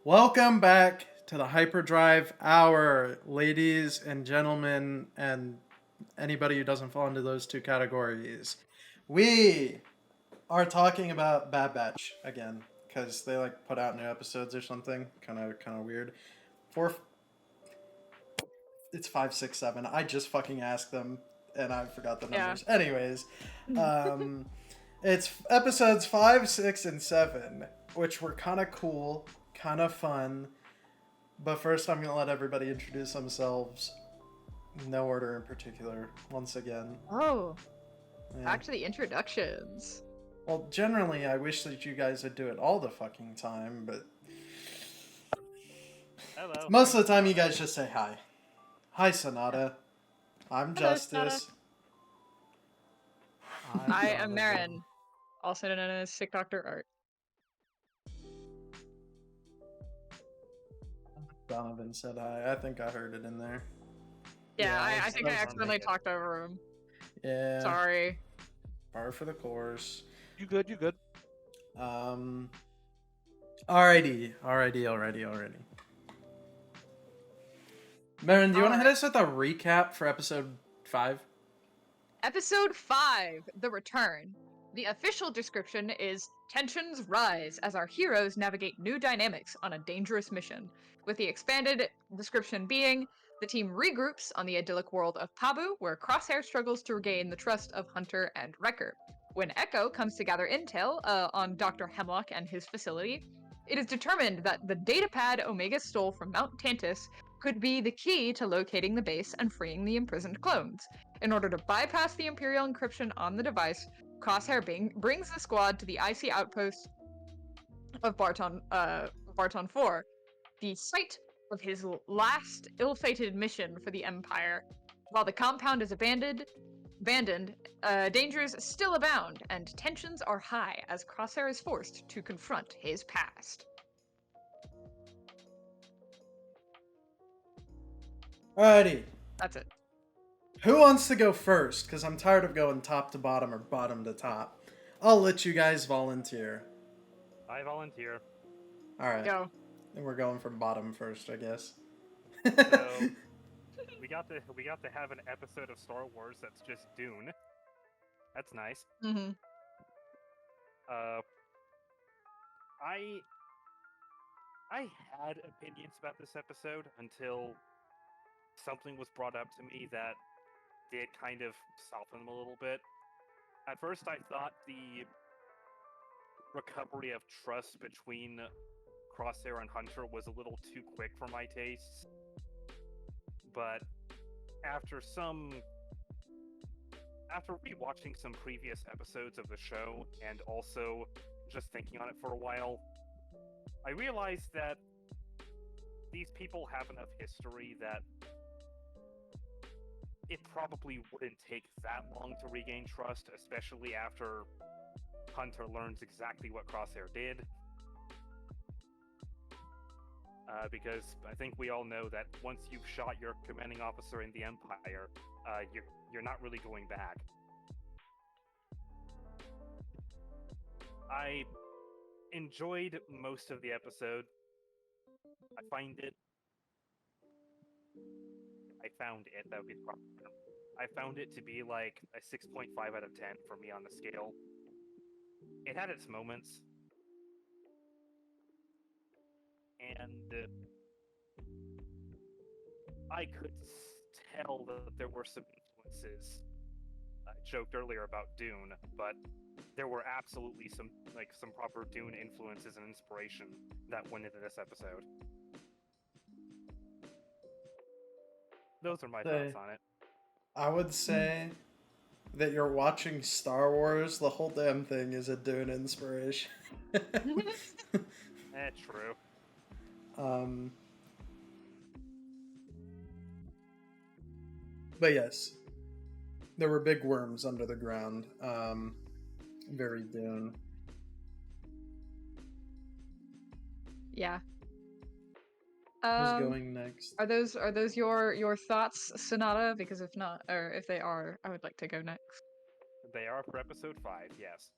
Welcome back to the Hyperdrive Hour, ladies and gentlemen, and anybody who doesn't fall into those two categories. We are talking about Bad Batch again because they put out new episodes or something, kind of weird. Four, it's 5, 6, 7. I just fucking asked them and I forgot the Yeah. numbers. Anyways, um, it's episodes 5, 6, and 7, which were kind of cool, kind of fun. But first, I'm going to let everybody introduce themselves. No order in particular, once again. Oh, Yeah. back to the introductions. Well, generally, I wish that you guys would do it all the fucking time, but Hello. most of the time, you guys just say hi. Hi, Sonata. I'm Hello, Sonata. Justice. I am Marin, also known as Sick Doctor Art. Donovan said hi. I think I heard it in there. Yeah, Yeah, I think I that was accidentally me. talked over him. Yeah. Sorry. Par for the course. You good? You good? Alrighty. Marin, do you want to hit Alright. us with a recap for episode 5? Episode 5, The Return. The official description is tensions rise as our heroes navigate new dynamics on a dangerous mission, with the expanded description being the team regroups on the idyllic world of Pabu, where Crosshair struggles to regain the trust of Hunter and Wrecker. When Echo comes to gather intel on Dr. Hemlock and his facility, it is determined that the datapad Omega stole from Mount Tantus could be the key to locating the base and freeing the imprisoned clones. In order to bypass the Imperial encryption on the device, Crosshair brings the squad to the IC outpost of Barton 4, the site of his last ill-fated mission for the Empire. While the compound is abandoned, dangers still abound, and tensions are high as Crosshair is forced to confront his past. Alrighty. That's it. Who wants to go first? Because I'm tired of going top to bottom or bottom to top. I'll let you guys volunteer. I volunteer. Alright. Go. And we're going from bottom first, I guess. So we got to have an episode of Star Wars that's just Dune. That's nice. Mm-hmm. I had opinions about this episode until something was brought up to me that did kind of soften them a little bit. At first, I thought the recovery of trust between Crosshair and Hunter was a little too quick for my tastes. But after rewatching some previous episodes of the show and also just thinking on it for a while, I realized that these people have enough history that it probably wouldn't take that long to regain trust, especially after Hunter learns exactly what Crosshair did. Because I think we all know that once you've shot your commanding officer in the Empire, you're not really going back. I enjoyed most of the episode. I found it. That would be the proper term. I found it to be like a 6.5 out of 10 for me on the scale. It had its moments. And I could tell that there were some influences. I joked earlier about Dune, but there were absolutely some proper Dune influences and inspiration that went into this episode. Those are my thoughts on it. I would say that you're watching Star Wars. The whole damn thing is a Dune inspiration. True. But yes, there were big worms under the ground. Very Dune. Yeah. Who's going next? Are those your thoughts, Sonata? Because if not, or if they are, I would like to go next. They are for episode 5, yes.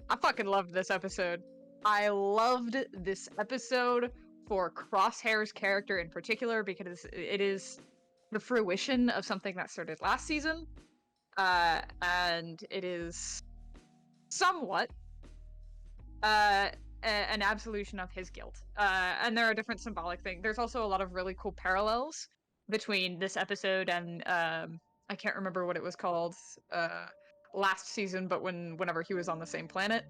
I fucking loved this episode. I loved this episode for Crosshair's character in particular because it is the fruition of something that started last season, and it is somewhat an absolution of his guilt. And there are different symbolic things. There's also a lot of really cool parallels between this episode and I can't remember what it was called last season, but whenever he was on the same planet.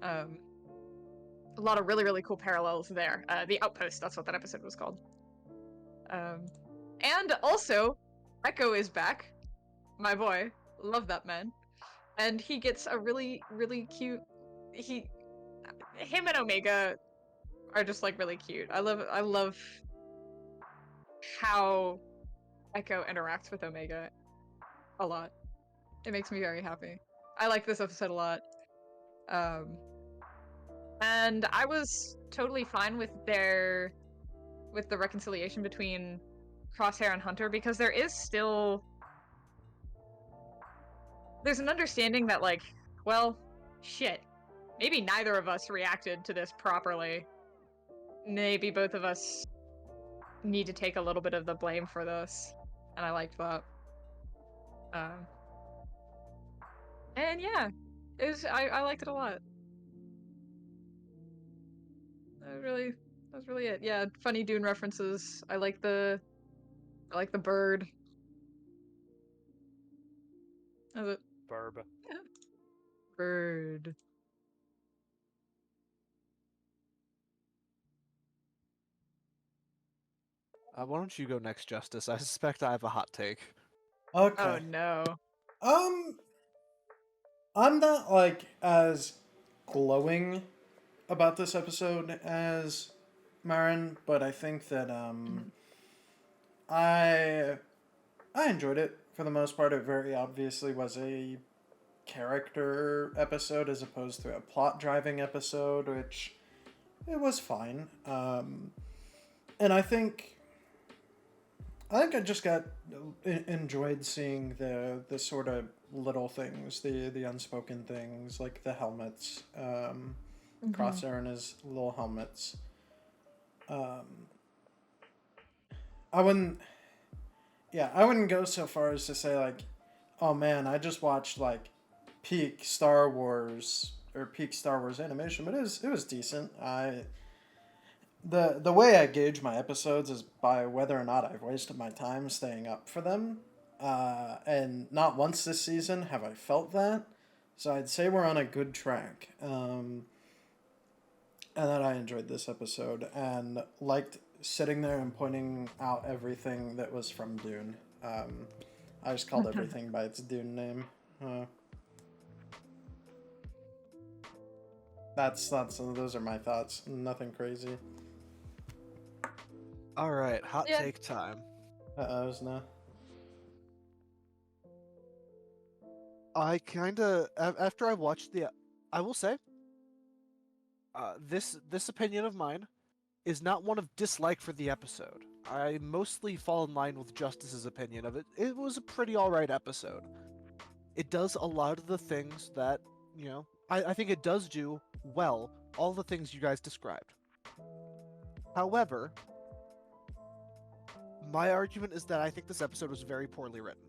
A lot of really cool parallels there. The Outpost, that's what that episode was called. And also, Echo is back. My boy, love that man. And he gets a really cute. Him and Omega are just like really cute. I love how Echo interacts with Omega a lot. It makes me very happy. I like this episode a lot. And I was totally fine with the reconciliation between Crosshair and Hunter because there's an understanding that like, well, shit. Maybe neither of us reacted to this properly. Maybe both of us need to take a little bit of the blame for this. And I liked that. And yeah, I liked it a lot. That was really it. Yeah, funny Dune references. I like the bird. That was it. Burb. Yeah. Bird. Why don't you go next, Justice? I suspect I have a hot take. Okay. Oh no. I'm not like as glowing about this episode as Marin, but I think that I enjoyed it for the most part. It very obviously was a character episode as opposed to a plot driving episode, which it was fine. And I think I just got enjoyed seeing the sort of little things, the unspoken things, like the helmets, Crosshair and his little helmets. I wouldn't go so far as to say like, oh man, I just watched like peak Star Wars animation, but it was decent. The way I gauge my episodes is by whether or not I've wasted my time staying up for them. And not once this season have I felt that. So I'd say we're on a good track. And that I enjoyed this episode and liked sitting there and pointing out everything that was from Dune. I just called everything by its Dune name. Those are my thoughts. Nothing crazy. All right, hot Yeah. take time. No. I kinda after I watched I will say, this opinion of mine is not one of dislike for the episode. I mostly fall in line with Justice's opinion of it. It was a pretty alright episode. It does a lot of the things that, I think it does do well, all the things you guys described. However, my argument is that I think this episode was very poorly written.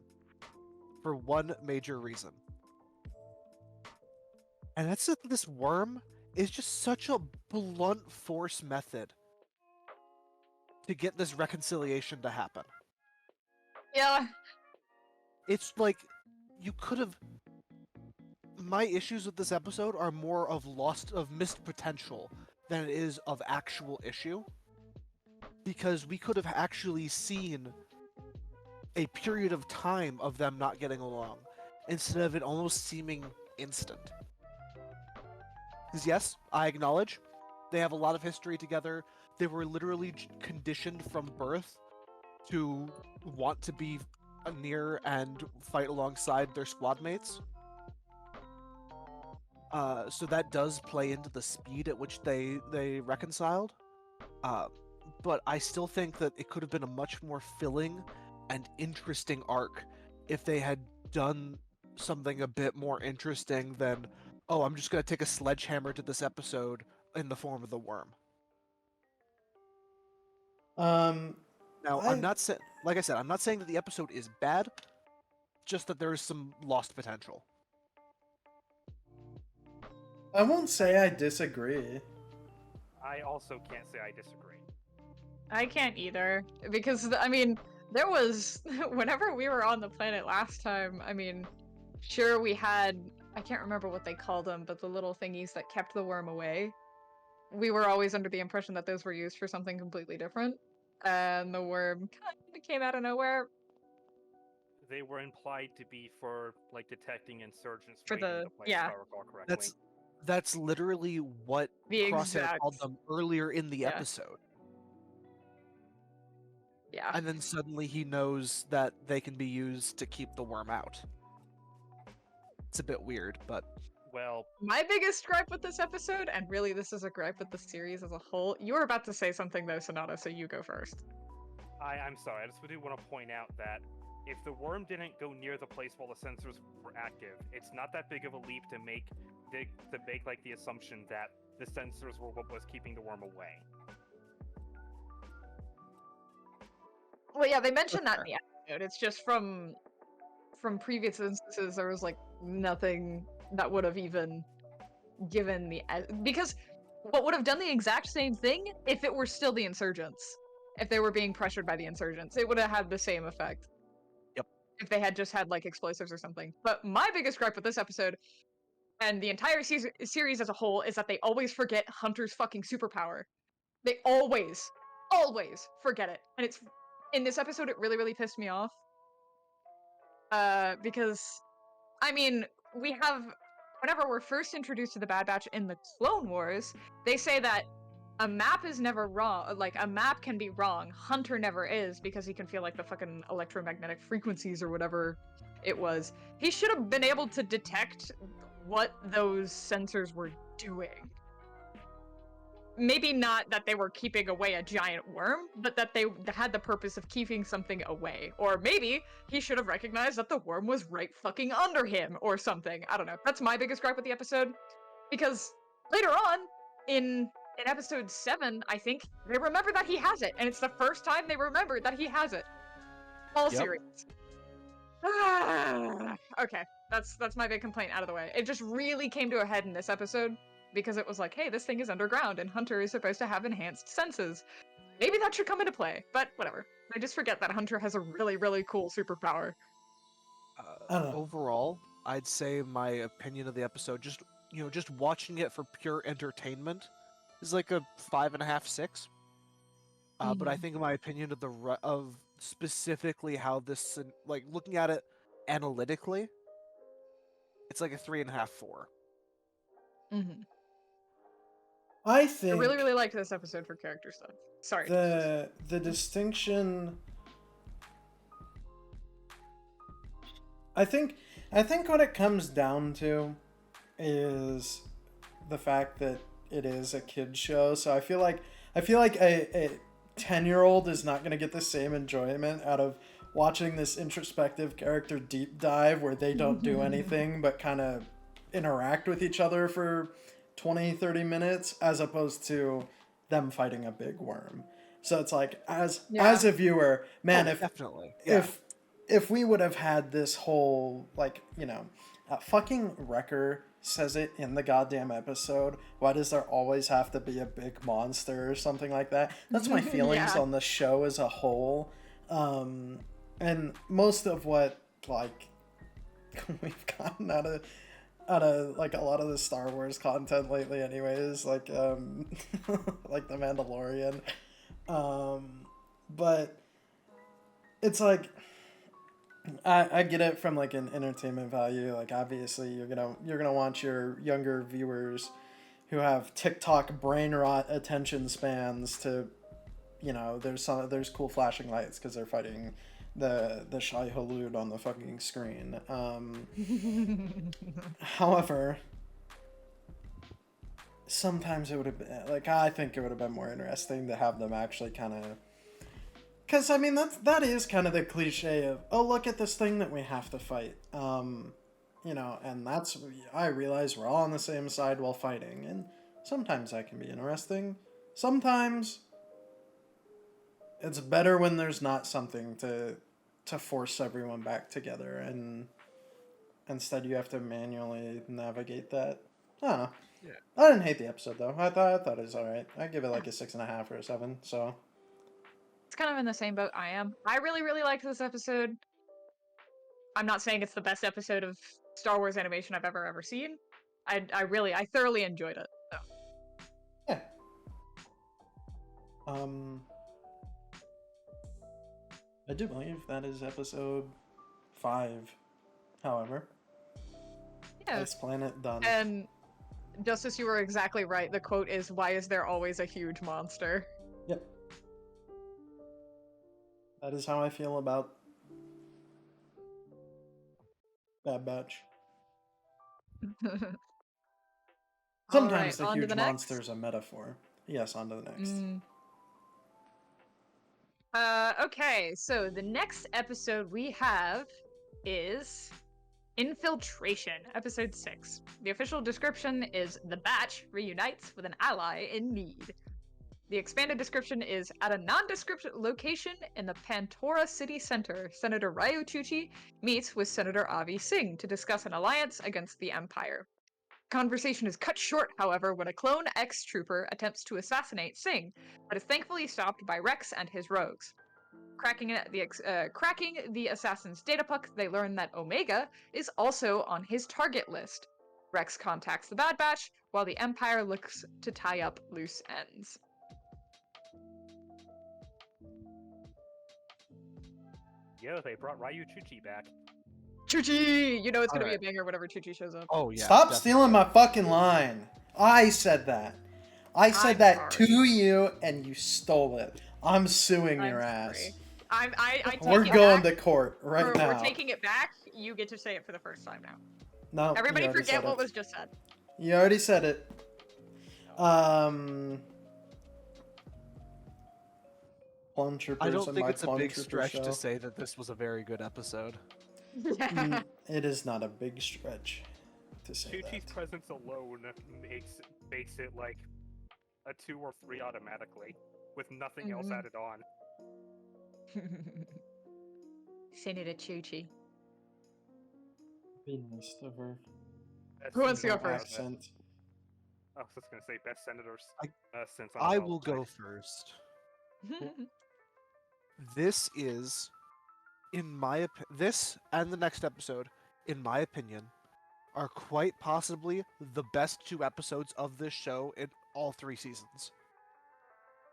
For one major reason. And that's that this worm is just such a blunt force method to get this reconciliation to happen. Yeah. It's like, you could have... My issues with this episode are more of missed potential than it is of actual issue. Because we could have actually seen a period of time of them not getting along, instead of it almost seeming instant. Because yes, I acknowledge, they have a lot of history together. They were literally conditioned from birth to want to be near and fight alongside their squad mates. So that does play into the speed at which they reconciled. But I still think that it could have been a much more filling and interesting arc if they had done something a bit more interesting than, oh, I'm just going to take a sledgehammer to this episode in the form of the worm. Now, I I'm not saying, like I said, I'm not saying that the episode is bad, just that there is some lost potential. I won't say I disagree. I also can't say I disagree. I can't either because I mean there was whenever we were on the planet last time. I mean, sure we had I can't remember what they called them, but the little thingies that kept the worm away. We were always under the impression that those were used for something completely different, and the worm kind of came out of nowhere They were implied to be for like detecting insurgents for raiding the the place, if yeah I recall correctly. That's literally what the Crosshair exact called them earlier in the yeah episode. yeah. And then suddenly he knows that they can be used to keep the worm out. It's a bit weird, but Well, My biggest gripe with this episode, and really this is a gripe with the series as a whole. You were about to say something though, Sonata, so you go first. I'm sorry. I just do want to point out that if the worm didn't go near the place while the sensors were active, it's not that big of a leap to make like the assumption that the sensors were what was keeping the worm away. Well, yeah, they mentioned that fair. in the episode. It's just from previous instances, there was like nothing that would have even given because what would have done the exact same thing if it were still the insurgents, if they were being pressured by the insurgents, it would have had the same effect. Yep. If they had just had like explosives or something. But my biggest gripe with this episode and the entire series as a whole is that they always forget Hunter's fucking superpower. They always forget it, and it's in this episode it really pissed me off. Because I mean, we have whenever we're first introduced to the Bad Batch in the Clone Wars, they say that a map is never wrong. Like a map can be wrong. Hunter never is because he can feel like the fucking electromagnetic frequencies or whatever it was. He should have been able to detect what those sensors were doing. Maybe not that they were keeping away a giant worm, but that they had the purpose of keeping something away. Or maybe he should have recognized that the worm was right fucking under him or something. I don't know. That's my biggest gripe with the episode. Because later on, in episode 7, I think, they remember that he has it. And it's the first time they remembered that he has it. All Yep. series. Okay, that's my big complaint out of the way. It just really came to a head in this episode because it was like, hey, this thing is underground and Hunter is supposed to have enhanced senses. Maybe that should come into play, but whatever. I just forget that Hunter has a really cool superpower. I don't know. Overall, I'd say my opinion of the episode, just watching it for pure entertainment, is like a 5.5, 6. But I think my opinion of of specifically how this, like looking at it analytically, it's like a 3.5, 4. Mm-hmm. I I think really liked this episode for character stuff. Sorry. the distinction. I think what it comes down to is the fact that it is a kid show. So I feel like a 10-year-old is not going to get the same enjoyment out of watching this introspective character deep dive where they don't do anything but kind of interact with each other for 20-30 minutes as opposed to them fighting a big worm. So it's like as a viewer, man, Definitely. Yeah. if we would have had this whole fucking Wrecker says it in the goddamn episode, why does there always have to be a big monster or something like that? That's my feelings Yeah. on the show as a whole. And most of what like we've gotten out of like a lot of the Star Wars content lately anyways, like like the Mandalorian, but it's like I get it from like an entertainment value. Like obviously you're gonna want your younger viewers who have TikTok brain rot attention spans to, there's cool flashing lights because they're fighting the Shai Hulud on the fucking screen. However, sometimes it would have been like, I think it would have been more interesting to have them actually kind of, because I mean that is kind of the cliche of, oh, look at this thing that we have to fight, and that's, I realize we're all on the same side while fighting, and sometimes that can be interesting. Sometimes It's better when there's not something to force everyone back together, and instead you have to manually navigate that. I don't know. Yeah. I didn't hate the episode though. I thought it was alright. I give it like a 6.5 or a 7. So It's kind of in the same boat I am. I really, really liked this episode. I'm not saying it's the best episode of Star Wars animation I've ever seen. I thoroughly enjoyed it. So. yeah. Um, I do believe that is episode 5. However, Yeah. Ice Planet done. And Justice, you were exactly right. The quote is, "Why is there always a huge monster?" Yep. That is how I feel about Bad Batch. Sometimes Alright, on the to huge the next. monster is a metaphor. Yes, on to the next. Okay, so the next episode we have is Infiltration, episode 6. The official description is the Batch reunites with an ally in need. The expanded description is at a nondescript location in the Pantora City Center, Senator Ryu Chuchi meets with Senator Avi Singh to discuss an alliance against the Empire. Conversation is cut short, however, when a clone ex-trooper attempts to assassinate Singh, but is thankfully stopped by Rex and his rogues. Cracking the assassin's datapuck, they learn that Omega is also on his target list. Rex contacts the Bad Batch, while the Empire looks to tie up loose ends. Yo, they brought Ryu Chuchi back. Chuchi! You know it's gonna Alright. be a banger whenever Chuchi shows up. Oh yeah. Stop definitely. stealing my fucking line. I said that. I said I'm that sorry. to you, and you stole it. I'm suing I'm your ass. sorry. I take We're it going back. to court right now. We're taking it back. You get to say it for the first time now. No, Everybody you already forget said what it. was just said. You already said it. Clone Troopers I don't and think my it's a Clone big Trooper stretch show. to say that this was a very good episode. It is not a big stretch to say Chuchi's that. presence alone makes it like a 2 or 3 automatically, with nothing else Mhm. added on. Senator Chuchi. Be nice to her. Best Who wants to go senator- first? Accent. I was just gonna say best senators. Since I I'm will go first. This is, this and the next episode, in my opinion, are quite possibly the best 2 episodes of this show in all 3 seasons.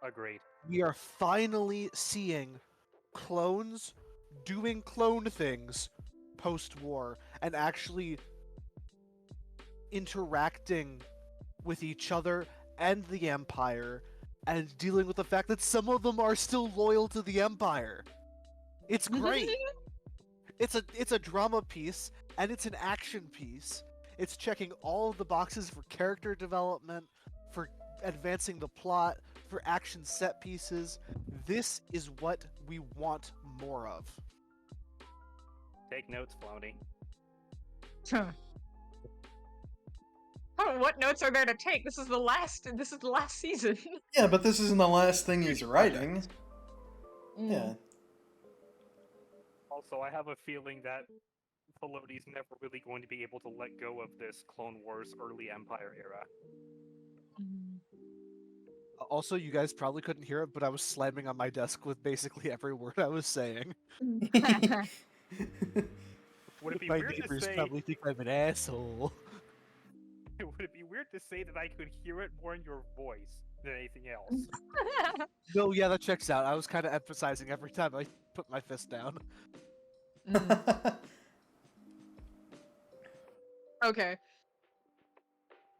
Agreed. We are finally seeing clones doing clone things post-war and actually interacting with each other and the Empire and dealing with the fact that some of them are still loyal to the Empire. It's great. It's a drama piece and it's an action piece. It's checking all of the boxes for character development, for advancing the plot, for action set pieces. This is what we want more of. Take notes, Flounty. Oh, what notes are there to take? This is the last season. Yeah, but this isn't the last thing he's writing. Yeah. Also, I have a feeling that Filoni's never really going to be able to let go of this Clone Wars early Empire era. Also, you guys probably couldn't hear it, but I was slamming on my desk with basically every word I was saying. Would it be My weird to neighbors say? probably think I'm an asshole. Would it be weird to say that I could hear it more in your voice than anything else? No, yeah, that checks out. I was kind of emphasizing every time I put my fist down. Okay.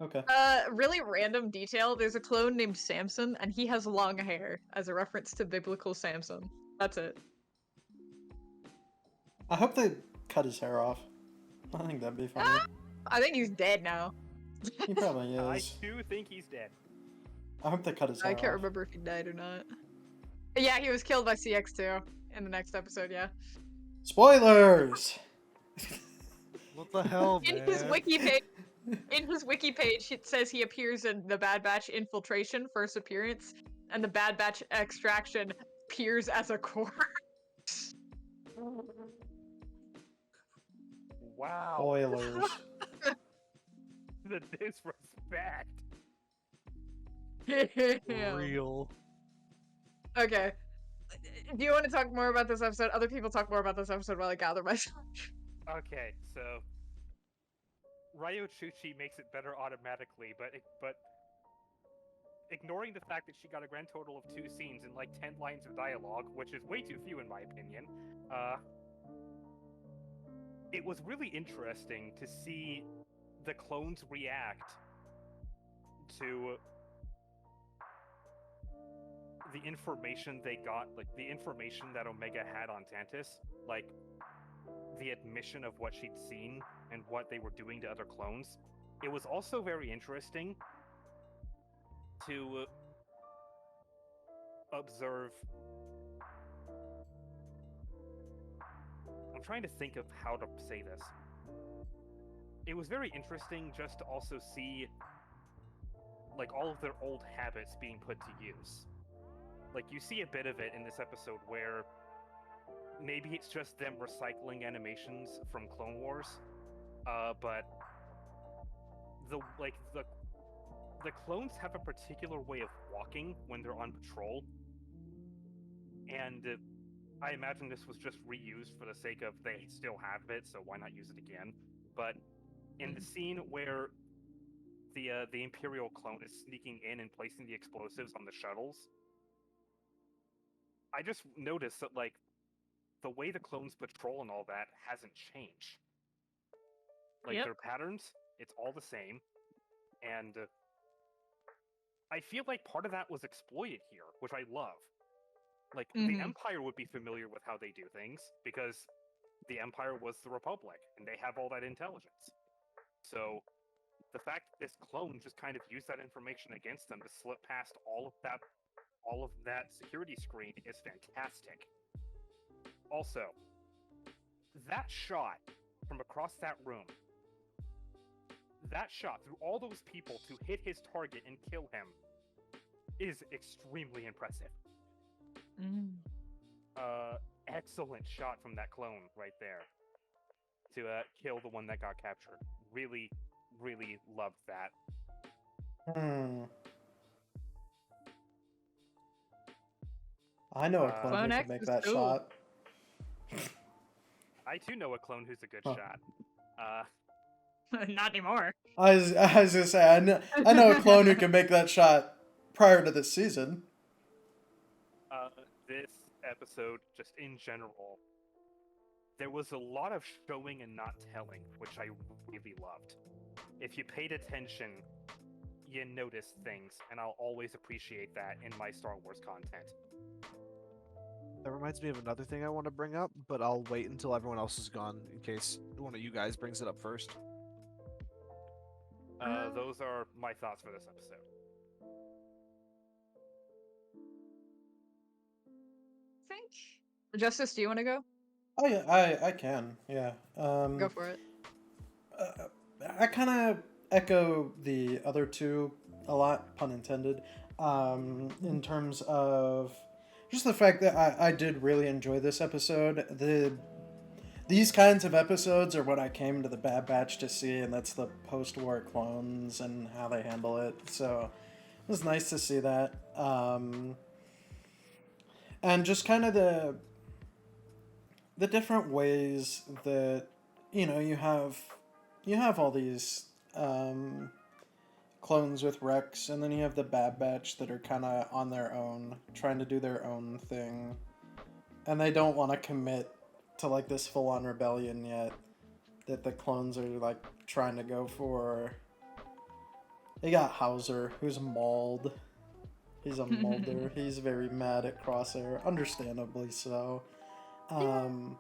Okay. Really random detail. There's a clone named Samson, and he has long hair, as a reference to biblical Samson. That's it. I hope they cut his hair off. I think that'd be funny. I think he's dead now. He probably I is. do think he's dead. I hope they cut his hair I can't off. remember if he died or not. Yeah, he was killed by CX2 in the next episode, yeah. Spoilers! What the hell, man? In his wiki page, it says he appears in the Bad Batch Infiltration first appearance and the Bad Batch Extraction appears as a corpse. Wow. Spoilers. The disrespect. Damn. Real. Okay. Do you want to talk more about this episode? Other people talk more about this episode while I gather myself. Okay, so Ryo Chuchi makes it better automatically, but ignoring the fact that she got a grand total of 2 scenes and like 10 lines of dialogue, which is way too few in my opinion, it was really interesting to see the clones react to the information they got, like the information that Omega had on Tantus, like the admission of what she'd seen and what they were doing to other clones. It was also very interesting to observe. I'm trying to think of how to say this. It was very interesting just to also see like all of their old habits being put to use. Like you see a bit of it in this episode where maybe it's just them recycling animations from Clone Wars, but the clones have a particular way of walking when they're on patrol, and I imagine this was just reused for the sake of they still have it, so why not use it again? But in the scene where the Imperial clone is sneaking in and placing the explosives on the shuttles, I just noticed that like the way the clones patrol and all that hasn't changed. Like Yep. their patterns, it's all the same, and I feel like part of that was exploited here, which I love. Like the Empire would be familiar with how they do things because the Empire was the Republic, and they have all that intelligence. So the fact that this clone just kind of used that information against them to slip past all of that security screen is fantastic. Also, that shot from across that room, that shot through all those people to hit his target and kill him is extremely impressive. Excellent shot from that clone right there to kill the one that got captured. Really, really loved that. I know a clone Clone who X can make is that cool. shot. I too know a clone who's a good Oh. shot. Not anymore. I was gonna say I know a clone who can make that shot prior to this season. This episode, just in general, there was a lot of showing and not telling, which I really loved. If you paid attention, you noticed things, and I'll always appreciate that in my Star Wars content. That reminds me of another thing I want to bring up, but I'll wait until everyone else is gone in case one of you guys brings it up first. Those are my thoughts for this episode. Think. Justice, do you want to go? Oh yeah, I can. Yeah. Go for it. I kind of echo the other two a lot, pun intended, in terms of just the fact that I did really enjoy this episode. These kinds of episodes are what I came to the Bad Batch to see, and that's the post-war clones and how they handle it. So it was nice to see that. And just kind of the different ways that, you know, you have all these clones with Rex, and then you have the Bad Batch that are kind of on their own, trying to do their own thing, and they don't want to commit to like this full-on rebellion yet that the clones are like trying to go for. They got Hauser, who's mauled. He's a Mulder. He's very mad at Crosshair, understandably so. The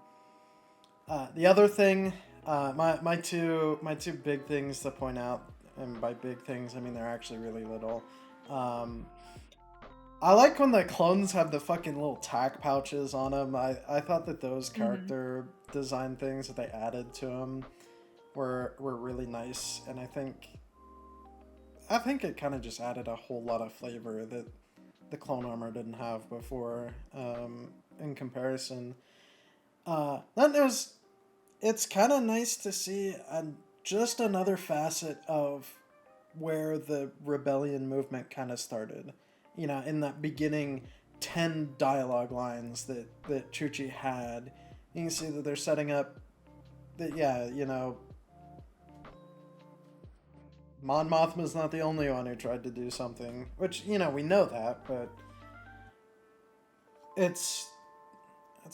other thing, my two big things to point out, and by big things I mean they're actually really little. I like when the clones have the fucking little tack pouches on them. I thought that those character design things that they added to them were really nice, and I think it kind of just added a whole lot of flavor that the clone armor didn't have before. In comparison, it's kind of nice to see just another facet of where the rebellion movement kind of started. You know, in that beginning 10 dialogue lines that Chuchi had, you can see that they're setting up that, yeah, you know, Mon Mothma's not the only one who tried to do something, which, you know, we know that, but it's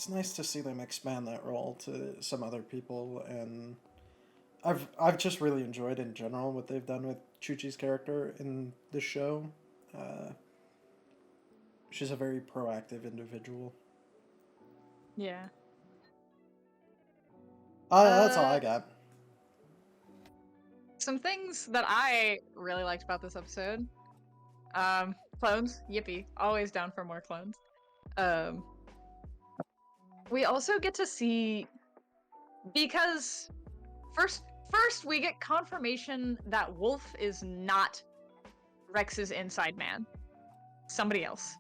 nice to see them expand that role to some other people, and I've just really enjoyed in general what they've done with Chuchi's character in the show. She's a very proactive individual. Yeah. That's all I got. Some things that I really liked about this episode. Clones, yippee, always down for more clones. We also get to see, because first we get confirmation that Wolf is not Rex's inside man, somebody else.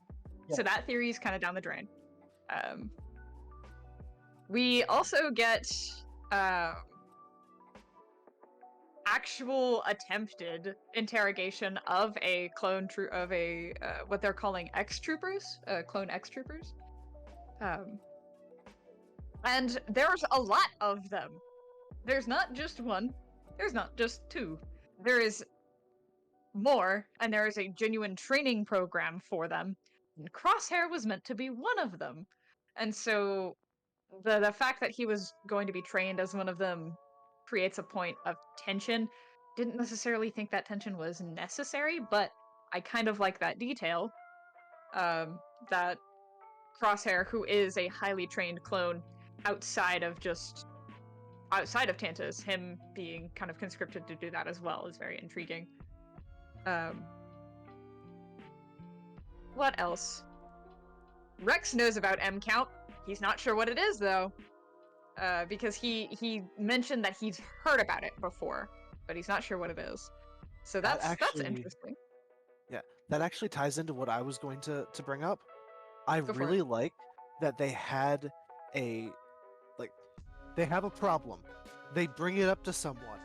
Yeah. So that theory is kind of down the drain. We also get actual attempted interrogation of a clone what they're calling X-troopers, clone X-troopers. And there's a lot of them. There's not just one. There's not just two. There is more, and there is a genuine training program for them. And Crosshair was meant to be one of them. And so the fact that he was going to be trained as one of them creates a point of tension. Didn't necessarily think that tension was necessary, but I kind of like that detail. That Crosshair, who is a highly trained clone outside of Tantus, him being kind of conscripted to do that as well is very intriguing. What else? Rex knows about M count. He's not sure what it is though, because he mentioned that he's heard about it before, but he's not sure what it is. So that's interesting. Yeah, that actually ties into what I was going to bring up. I Go for really it. like that they have a problem. They bring it up to someone.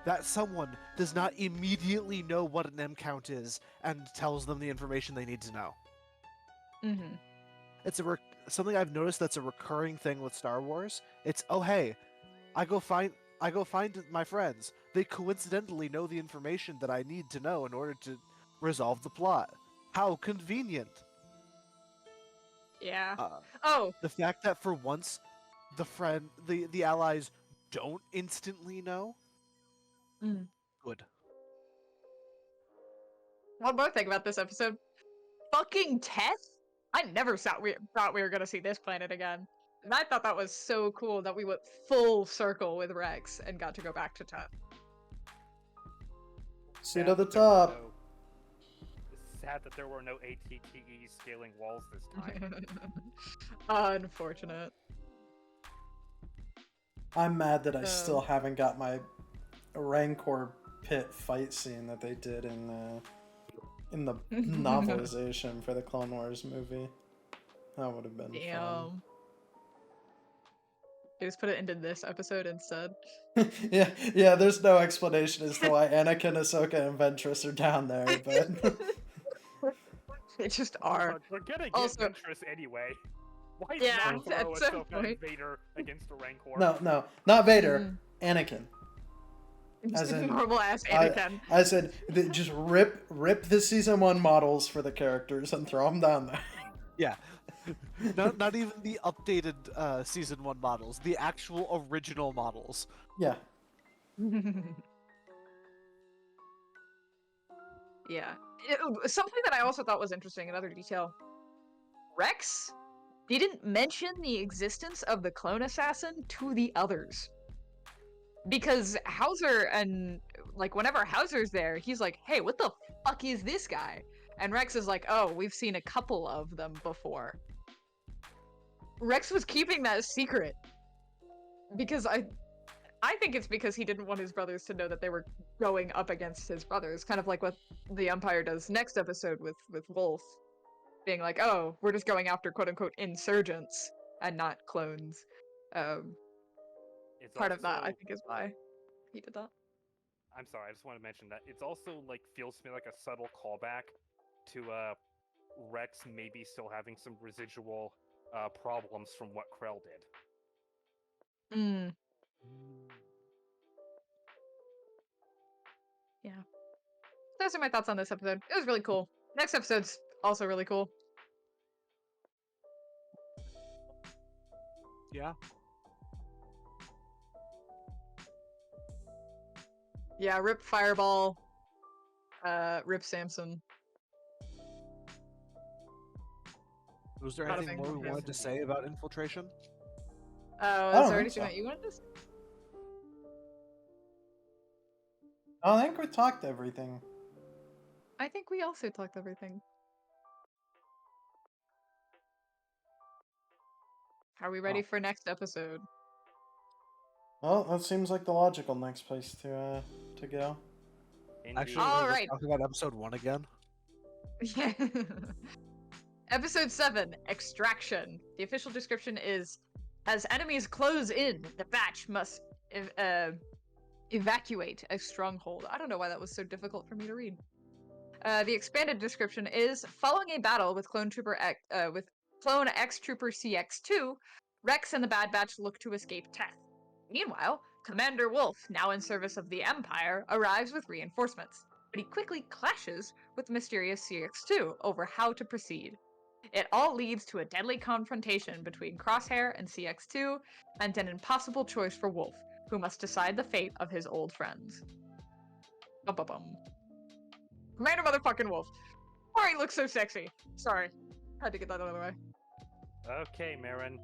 That someone does not immediately know what an M count is and tells them the information they need to know. Mm-hmm. It's something I've noticed that's a recurring thing with Star Wars. It's, oh hey, I go find my friends. They coincidentally know the information that I need to know in order to resolve the plot. How convenient. Yeah. The fact that for once the allies don't instantly know. Mm. Good. One more thing about this episode. Fucking Teth? I never thought we were gonna see this planet again. And I thought that was so cool that we went full circle with Rex and got to go back to Teth. Seat at the top. It's sad that there were no ATTE scaling walls this time. Unfortunate. I'm mad that I still haven't got my Rancor pit fight scene that they did in the novelization for the Clone Wars movie. That would have been fun. Damn. They just put it into this episode instead. yeah. There's no explanation as to why Anakin, Ahsoka, and Ventress are down there, but They just are. We're gonna get Also- Ventress anyway. Why Yeah, not throw at some Ahsoka and point. Vader against a Rancor? no, not Vader, Anakin. As in, Normal ass Anakin. I said, just rip the season 1 models for the characters and throw them down there. Yeah. not even the updated season 1 models, the actual original models. Yeah. Yeah. Something that I also thought was interesting, another detail. Rex didn't mention the existence of the clone assassin to the others. Because Hauser and, like, whenever Hauser's there, he's like, hey, what the fuck is this guy? And Rex is like, oh, we've seen a couple of them before. Rex was keeping that a secret. Because I think it's because he didn't want his brothers to know that they were going up against his brothers. Kind of like what the Empire does next episode with Wolf. being like, oh, we're just going after quote unquote insurgents and not clones. It's Part of that, I also- think, is why he did that. I'm sorry, I just want to mention that it's also like feels to me like a subtle callback to Rex maybe still having some residual problems from what Krell did. Mm. Those are my thoughts on this episode. It was really cool. Next episode's also really cool. Yeah. Yeah, rip Fireball. Rip Samson. Was there Not a anything big more fan. we wanted to say about infiltration? Oh, don't is there think anything so. that you wanted to say? I think we talked everything. I think we also talked everything. Are we ready Oh. for next episode? Well, that seems like the logical next place to go. Actually, Indeed. All let's right. talk about episode 1 again. Yeah. Episode 7, Extraction. The official description is, as enemies close in, the batch must evacuate a stronghold. I don't know why that was so difficult for me to read. The expanded description is, following a battle with Clone X Trooper CX2, Rex and the Bad Batch look to escape Teth. Meanwhile, Commander Wolf, now in service of the Empire, arrives with reinforcements, but he quickly clashes with the mysterious CX2 over how to proceed. It all leads to a deadly confrontation between Crosshair and CX2, and an impossible choice for Wolf, who must decide the fate of his old friends. Bum-bum-bum. Commander motherfucking Wolf. Why he looks so sexy? Sorry. Had to get that out of the way. Okay, Marin.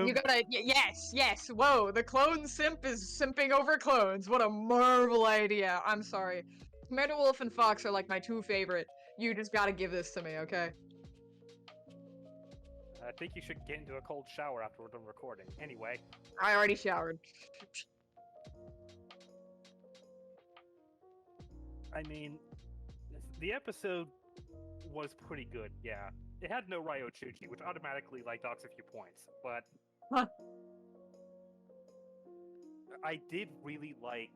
You gotta, yes, whoa, the clone simp is simping over clones. What a marvel idea. I'm sorry. Commander Wolf and Fox are like my two favorite. You just gotta give this to me, okay? I think you should get into a cold shower after we're done recording. Anyway, I already showered. I mean, the episode was pretty good, yeah. It had no Ryo Chuchi, which automatically like docks a few points, but Huh. I did really like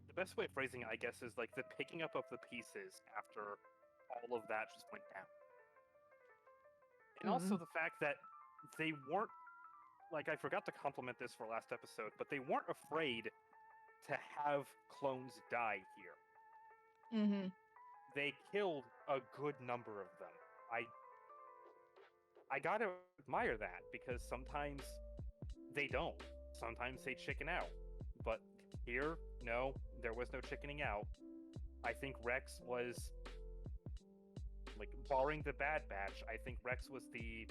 the best way of phrasing it, I guess, is like the picking up of the pieces after all of that just went down. And also the fact that they weren't like I forgot to compliment this for last episode, but they weren't afraid to have clones die here. Mm-hmm. They killed a good number of them. I gotta admire that because sometimes they don't. Sometimes they chicken out. But here, no, there was no chickening out. I think Rex was like barring the Bad Batch, I think Rex was the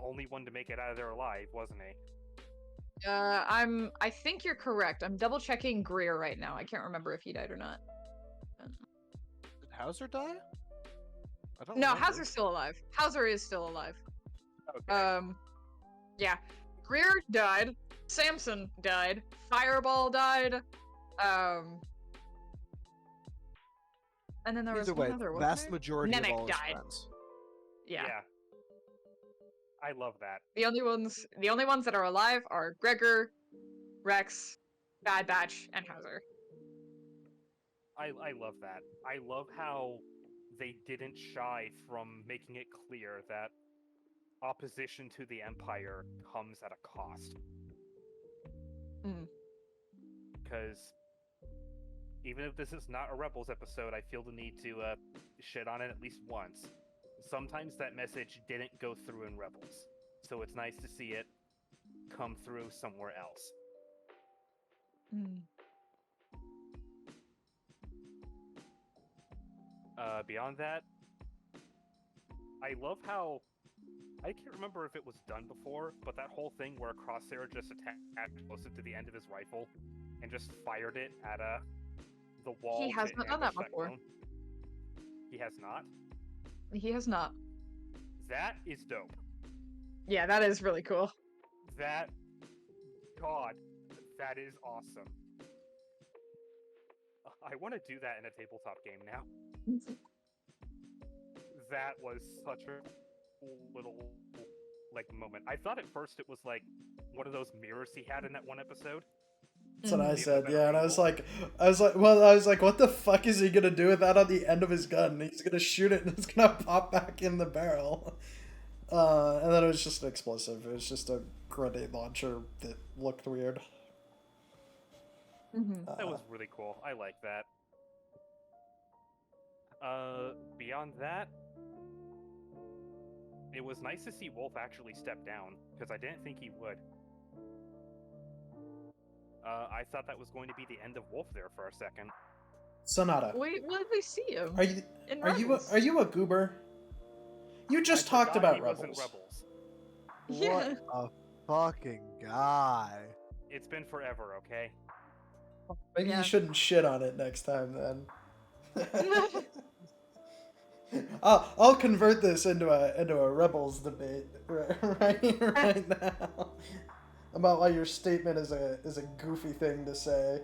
only one to make it out of there alive, wasn't he? I think you're correct. I'm double checking Greer right now. I can't remember if he died or not. Did Hauser die? I don't No, remember. Hauser's still alive. Hauser is still alive. Okay. Yeah. Greer died. Samson died. Fireball died. And then there was Either way, one other, the wasn't vast there? majority Nemec of all his died. friends. Yeah. I love that. The only ones that are alive are Gregor, Rex, Bad Batch, and Hauser. I love that. I love how they didn't shy from making it clear that opposition to the Empire comes at a cost. Mm. Because even if this is not a Rebels episode, I feel the need to shit on it at least once. Sometimes that message didn't go through in Rebels, so it's nice to see it come through somewhere else. Mm. Beyond that, I love how I can't remember if it was done before, but that whole thing where Crosshair just attached explosive to the end of his rifle and just fired it at the wall. He has to not done that ambush before. clone. He has not. He has not. That is dope. Yeah, that is really cool. That, God, That is awesome. I want to do that in a tabletop game now. That was such a cool little moment. I thought at first it was like one of those mirrors he had in that one episode. That's what I Mhm. said, better yeah, and I was angle. like, what the fuck is he gonna do with that on the end of his gun? He's gonna shoot it and it's gonna pop back in the barrel. And then it was just an explosive. It was just a grenade launcher that looked weird. Mhm. That was really cool. I like that. Beyond that, it was nice to see Wolf actually step down, because I didn't think he would. I thought that was going to be the end of Wolf there for a second. Sonata, Wait, when did we see him? are you In are you Rebels? a, are you a goober? You just I talked forgot about he was in Rebels. Rebels. Yeah. What a fucking guy. It's been forever, okay? Maybe Yeah. you shouldn't shit on it next time then. I'll convert this into a Rebels debate right now about why your statement is a goofy thing to say.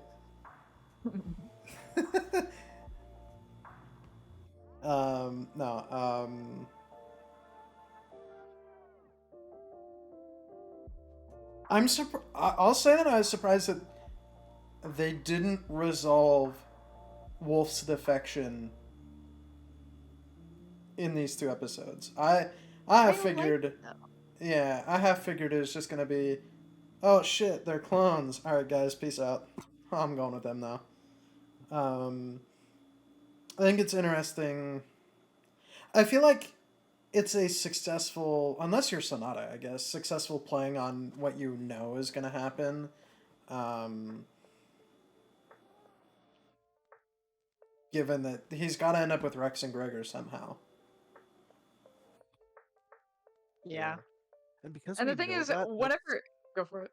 No. I'll say that I was surprised that they didn't resolve Wolf's defection in these 2 episodes. I I have don't like figured, that. yeah, I have figured it was just gonna be, oh shit, they're clones. All right, guys, peace out. I'm going with them now. I think it's interesting. I feel like it's a successful, unless you're Sonata, I guess, successful playing on what you know is gonna happen. Given that he's got to end up with Rex and Gregor somehow. Yeah. And because And we the thing know is, that, whenever go for it.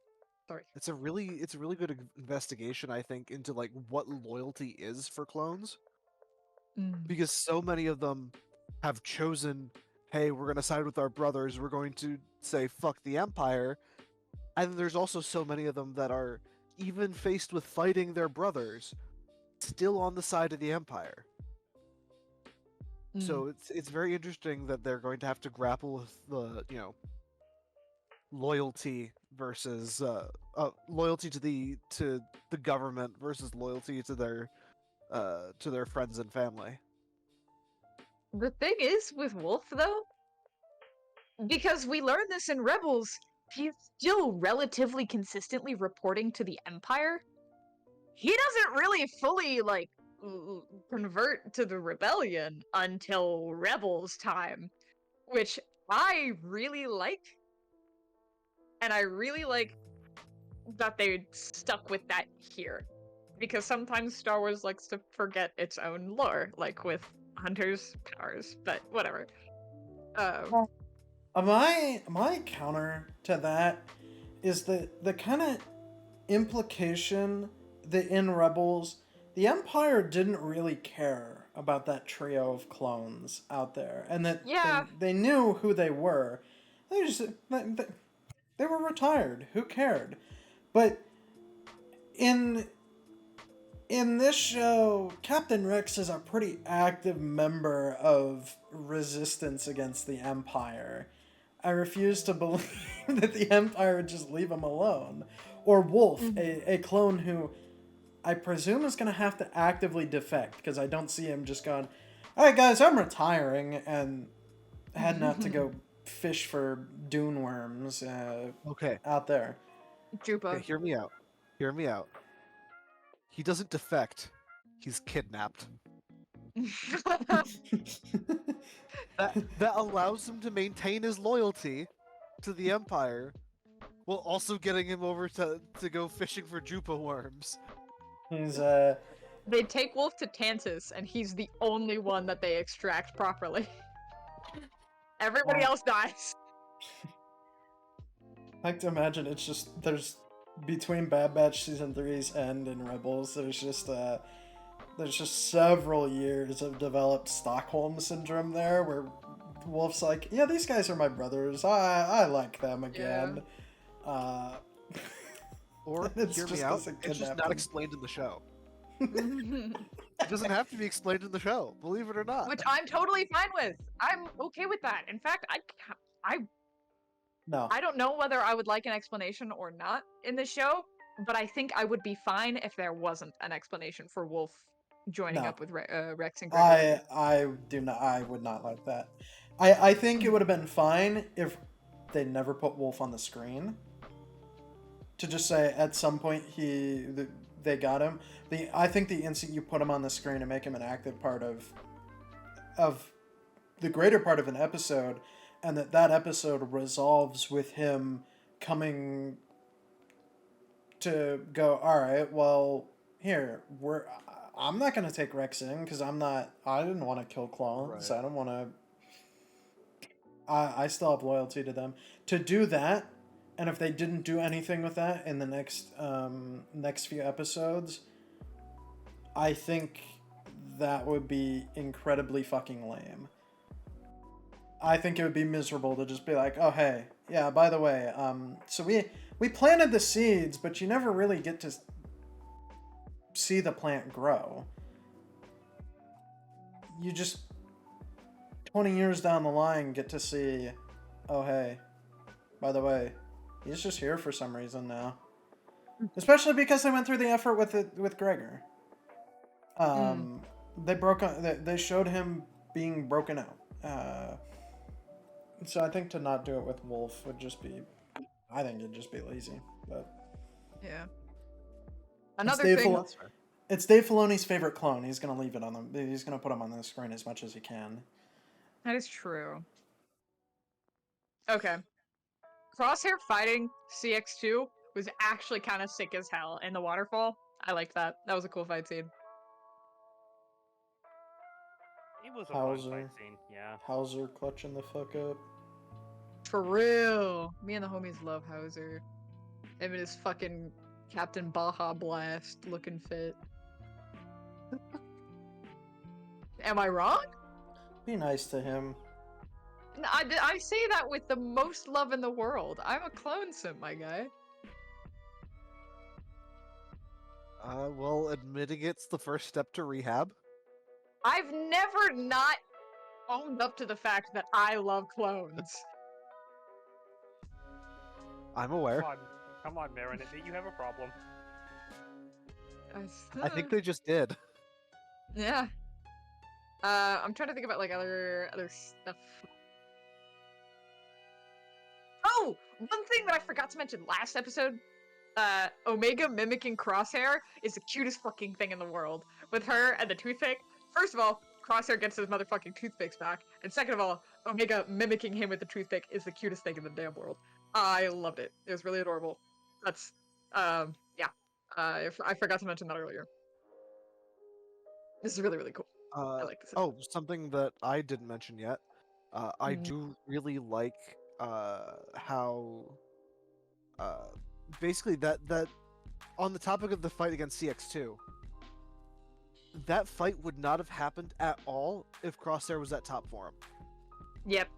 Sorry. it's a really good investigation, I think, into like what loyalty is for clones, because so many of them have chosen, hey, we're going to side with our brothers, we're going to say fuck the Empire, and there's also so many of them that are, even faced with fighting their brothers, still on the side of the Empire. So it's very interesting that they're going to have to grapple with the loyalty versus loyalty to the government versus loyalty to their friends and family. The thing is with Wolf, though, because we learned this in Rebels, he's still relatively consistently reporting to the Empire. He doesn't really fully, convert to the rebellion until Rebels time, which I really like. And I really like that they stuck with that here. Because sometimes Star Wars likes to forget its own lore, like with Hunter's powers, but whatever. My counter to that is the kind of implication that in Rebels, the Empire didn't really care about that trio of clones out there, and that Yeah. they knew who they were. They were retired. Who cared? But in this show, Captain Rex is a pretty active member of resistance against the Empire. I refuse to believe that the Empire would just leave him alone. Or Wolf, a clone who I presume is going to have to actively defect, because I don't see him just going, all right, guys, I'm retiring, and heading out to go fish for dune worms Okay, out there. Juba. hear me out. Hear me out. He doesn't defect. He's kidnapped. That allows him to maintain his loyalty to the Empire, while also getting him over to go fishing for Jupa worms. He's They take Wolf to Tantus, and he's the only one that they extract properly. Everybody Wow. else dies. I like to imagine it's just there's between Bad Batch season 3's end and Rebels, there's just several years of developed Stockholm syndrome there, where Wolf's like, yeah, these guys are my brothers. I like them again. Or, It's hear me just out, doesn't it's just kidnap not them. explained in the show. It doesn't have to be explained in the show, believe it or not. Which I'm totally fine with. I'm okay with that. In fact, No. I don't know whether I would like an explanation or not in the show, but I think I would be fine if there wasn't an explanation for Wolf joining No. up with Rex and Gregor. I do not. I would not like that. I think it would have been fine if they never put Wolf on the screen. To just say at some point they got him. I think the instant you put him on the screen and make him an active part of the greater part of an episode, and that episode resolves with him coming to go, all right, well, here I'm not gonna take Rex in because I didn't want to kill clones. Right. I don't want to. I still have loyalty to them. To do that, and if they didn't do anything with that in the next few episodes, I think that would be incredibly fucking lame. I think it would be miserable to just be like, oh hey, yeah, by the way, so we planted the seeds, but you never really get to see the plant grow. You just 20 years down the line get to see, oh hey, by the way, he's just here for some reason now. Especially because they went through the effort with Gregor. They showed him being broken out. So I think to not do it with Wolf would just be, I think it'd just be lazy. But Yeah. it's Another Dave, thing. it's Dave Filoni's favorite clone. He's gonna leave it on them. He's gonna put him on the screen as much as he can. That is true. Okay. Crosshair fighting CX2 was actually kind of sick as hell in the waterfall. I liked that. That was a cool fight scene. It was a fun Hauser. fight scene, yeah. Hauser clutching the fuck up. For real. Me and the homies love Hauser. Him and his fucking Captain Baja Blast looking fit. Am I wrong? Be nice to him. I say that with the most love in the world. I'm a clone simp, my guy. Well, admitting it's the first step to rehab. I've never not owned up to the fact that I love clones. I'm aware. Come on, Marin, you have a problem. I think they just did. Yeah. I'm trying to think about like other stuff. Oh, one thing that I forgot to mention last episode. Omega mimicking Crosshair is the cutest fucking thing in the world. With her and the toothpick. First of all, Crosshair gets his motherfucking toothpicks back. And second of all, Omega mimicking him with the toothpick is the cutest thing in the damn world. I loved it. It was really adorable. That's, yeah. I forgot to mention that earlier. This is really, really cool. I like this. Oh, something that I didn't mention yet. I Mhm. do really like how basically that on the topic of the fight against CX2, that fight would not have happened at all if Crosshair was at top form. Yep.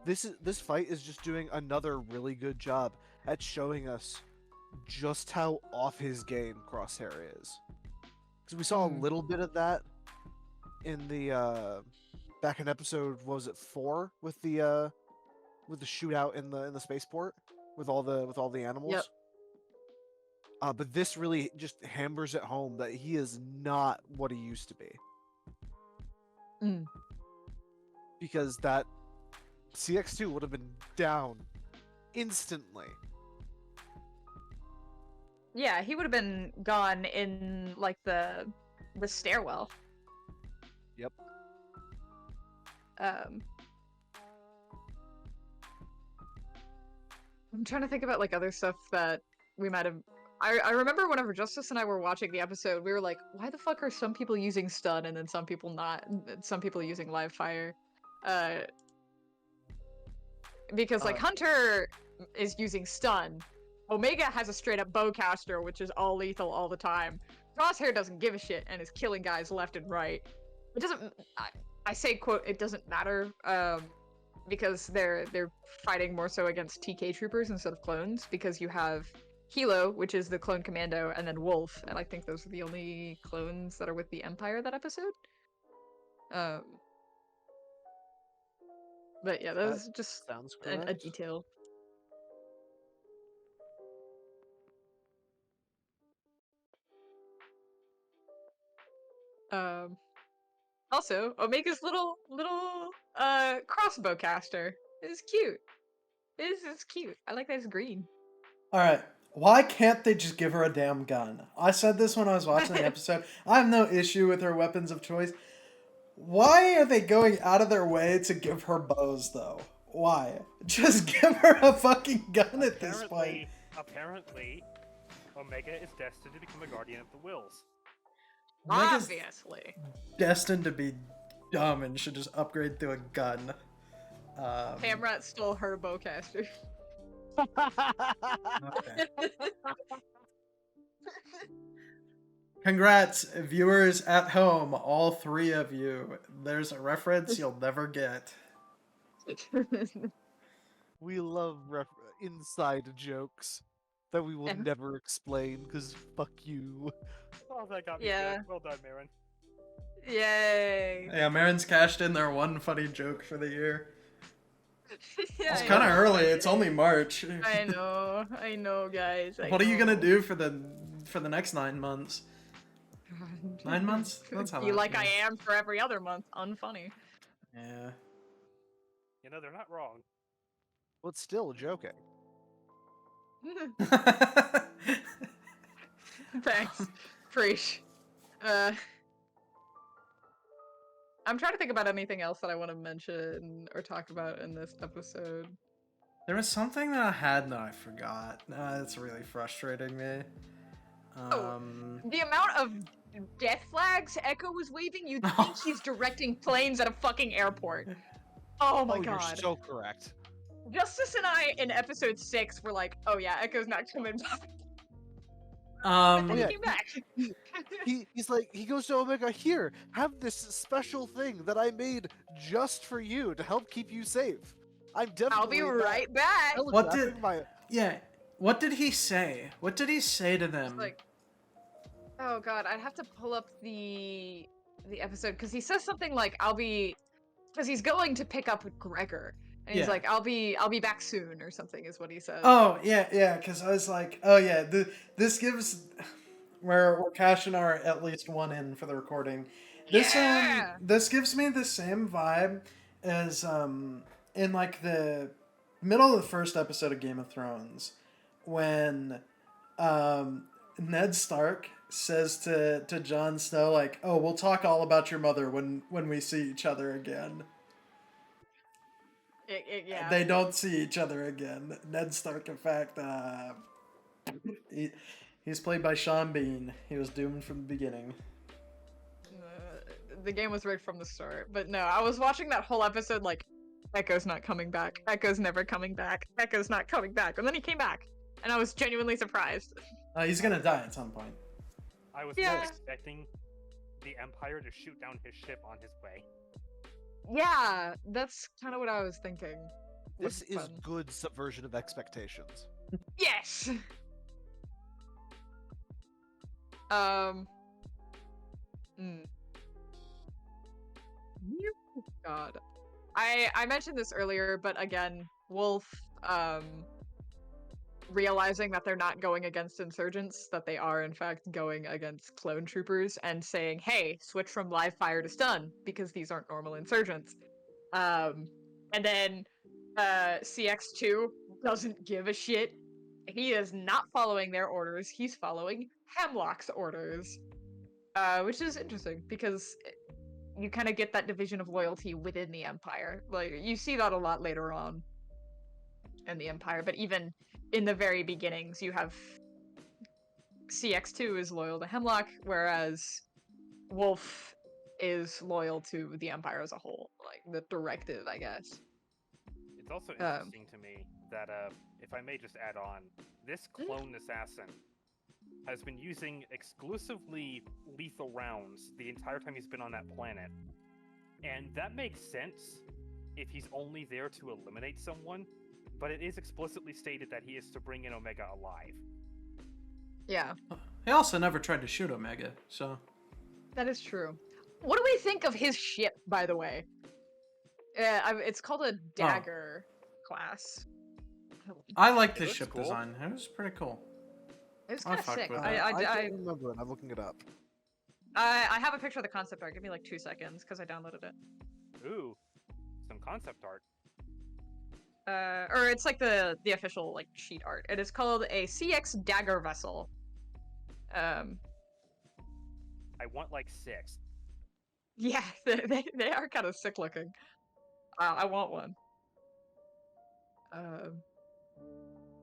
This fight is just doing another really good job at showing us just how off his game Crosshair is. Because we saw a little bit of that in the back in episode, what was it, 4 with the shootout in the spaceport with all the animals. Yep. But this really just hammers it home that he is not what he used to be. Mm. Because that CX2 would have been down instantly. Yeah, he would have been gone in like the stairwell. Yep. I'm trying to think about like other stuff that we might have. I remember whenever Justice and I were watching the episode, we were like, why the fuck are some people using stun and then some people not? Some people using live fire. Because like Hunter is using stun. Omega has a straight up bowcaster, which is all lethal all the time. Crosshair doesn't give a shit and is killing guys left and right. It doesn't. I say quote. It doesn't matter. Because they're fighting more so against TK troopers instead of clones, because you have Hilo, which is the clone commando, and then Wolf, and I think those are the only clones that are with the Empire that episode. Um, but yeah, that was just Sounds a correct. detail. Also, Omega's little crossbow caster is cute. It's cute. I like that it's green. All right. Why can't they just give her a damn gun? I said this when I was watching the episode. I have no issue with her weapons of choice. Why are they going out of their way to give her bows, though? Why? Just give her a fucking gun at this point. Apparently, Omega is destined to become a guardian of the Wills. Omega's Obviously. destined to be dumb and should just upgrade to a gun. Hamrat stole her bowcaster. Okay. Congrats, viewers at home, all three of you. There's a reference you'll never get. We love inside jokes that we will Yeah. never explain because fuck you. Oh, that got me Yeah. good. Well done, Marin. Yay. Yeah, Marin's cashed in their one funny joke for the year. Yeah, It's I kind of know. early. It's only March. I know, guys. What are you gonna do for the next 9 months? 9 months? That's how Be that like I goes. am for every other month. Unfunny. Yeah. You know, they're not wrong. But still joking. Thanks. Preach. I'm trying to think about anything else that I want to mention or talk about in this episode. There was something that I had that I forgot. It's really frustrating me. The amount of death flags Echo was waving, you'd think he's directing planes at a fucking airport. Oh my You're god. so correct. Justice and I in episode 6 were like, oh yeah, Echo's not coming back. Um, And yeah. he came back. He's like, he goes to Omega, here, have this special thing that I made just for you to help keep you safe. I'm definitely I'll be not right back. What did- telegraphing my yeah. What did he say? What did he say to them? Like, oh god, I'd have to pull up the episode because he says something like, because he's going to pick up with Gregor, and he's Yeah. like, I'll be back soon or something is what he says. Oh yeah, because I was like, oh yeah, this gives we're cashing our at least one in for the recording. This Yeah! this gives me the same vibe as in like the middle of the first episode of Game of Thrones when Ned Stark says to Jon Snow like, oh, we'll talk all about your mother when we see each other again. Yeah. They don't see each other again. Ned Stark, in fact, he's played by Sean Bean. He was doomed from the beginning. The game was rigged from the start, but no, I was watching that whole episode like, Echo's not coming back. Echo's never coming back. Echo's not coming back, and then he came back, and I was genuinely surprised. He's gonna die at some point. I was Yeah. not expecting the Empire to shoot down his ship on his way. Yeah, that's kind of what I was thinking. This Would be is fun. good subversion of expectations. Yes. Mm. God. I mentioned this earlier, but again, Wolf realizing that they're not going against insurgents, that they are in fact going against clone troopers, and saying, hey, switch from live fire to stun, because these aren't normal insurgents. And then CX2 doesn't give a shit. He is not following their orders, he's following Hemlock's orders. Which is interesting, because you kind of get that division of loyalty within the Empire. Like, you see that a lot later on in the Empire, but even in the very beginnings, you have CX2 is loyal to Hemlock, whereas Wolf is loyal to the Empire as a whole. Like, the directive, I guess. It's also interesting to me that, if I may just add on, this clone assassin has been using exclusively lethal rounds the entire time he's been on that planet. And that makes sense if he's only there to eliminate someone, but it is explicitly stated that he is to bring in Omega alive. Yeah, He also never tried to shoot Omega, so that is true. What do we think of his ship, by the way? It's called a dagger class. I like It this looks ship cool. design. It was pretty cool. It was I kind of fucked sick. with it. I I don't remember it. I'm looking it up. have a picture of the concept art. Give me like 2 seconds because I downloaded it. Ooh, some concept art. Or it's like the official like sheet art. It is called a CX dagger vessel. I want like 6. Yeah, they are kind of sick looking. I want one.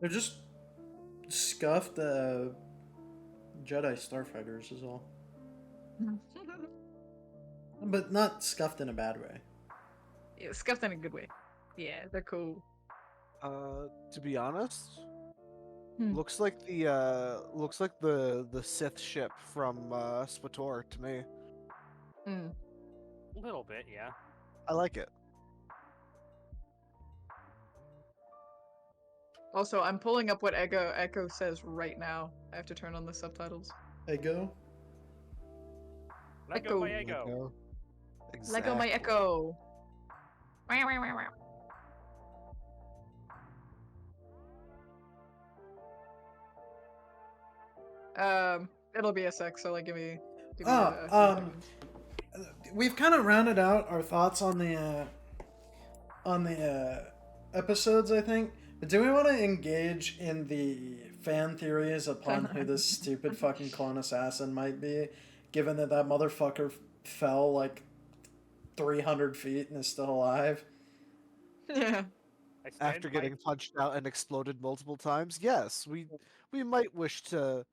They're just scuffed Jedi starfighters is all, but not scuffed in a bad way. Yeah, scuffed in a good way. Yeah, they're cool. To be honest, Hmm. looks like the Sith ship from SWTOR to me. Mm. A little bit, yeah. I like it. Also, I'm pulling up what Echo says right now. I have to turn on the subtitles. Ego. Let go my Echo. ego. Lego my Exactly. Echo. Wow, wow, wow, wow. It'll be a sec, so like give me a few seconds. We've kind of rounded out our thoughts on the episodes, I think. But do we want to engage in the fan theories upon who this stupid fucking clone assassin might be, given that motherfucker fell like 300 feet and is still alive? Yeah. I stand After by- getting punched out and exploded multiple times, yes, we might wish to,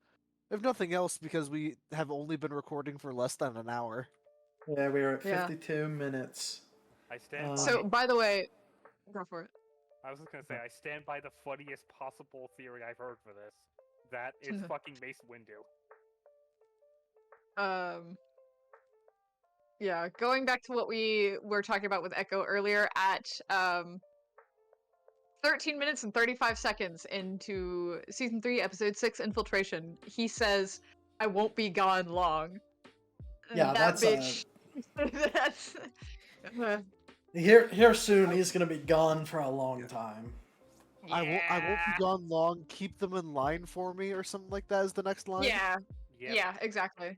if nothing else, because we have only been recording for less than an hour. Yeah, we are at Yeah. 52 minutes. I stand by. So, by the way, go for it. I was just gonna say, I stand by the funniest possible theory I've heard for this. That is fucking Mace Windu. Yeah, going back to what we were talking about with Echo earlier, at 13 minutes and 35 seconds into season 3, episode 6, Infiltration, he says, "I won't be gone long." Yeah, that that's bitch. That's. Here soon. He's gonna be gone for a long time. I won't be gone long. Keep them in line for me, or something like that is the next line. Yeah, Yep. yeah, exactly.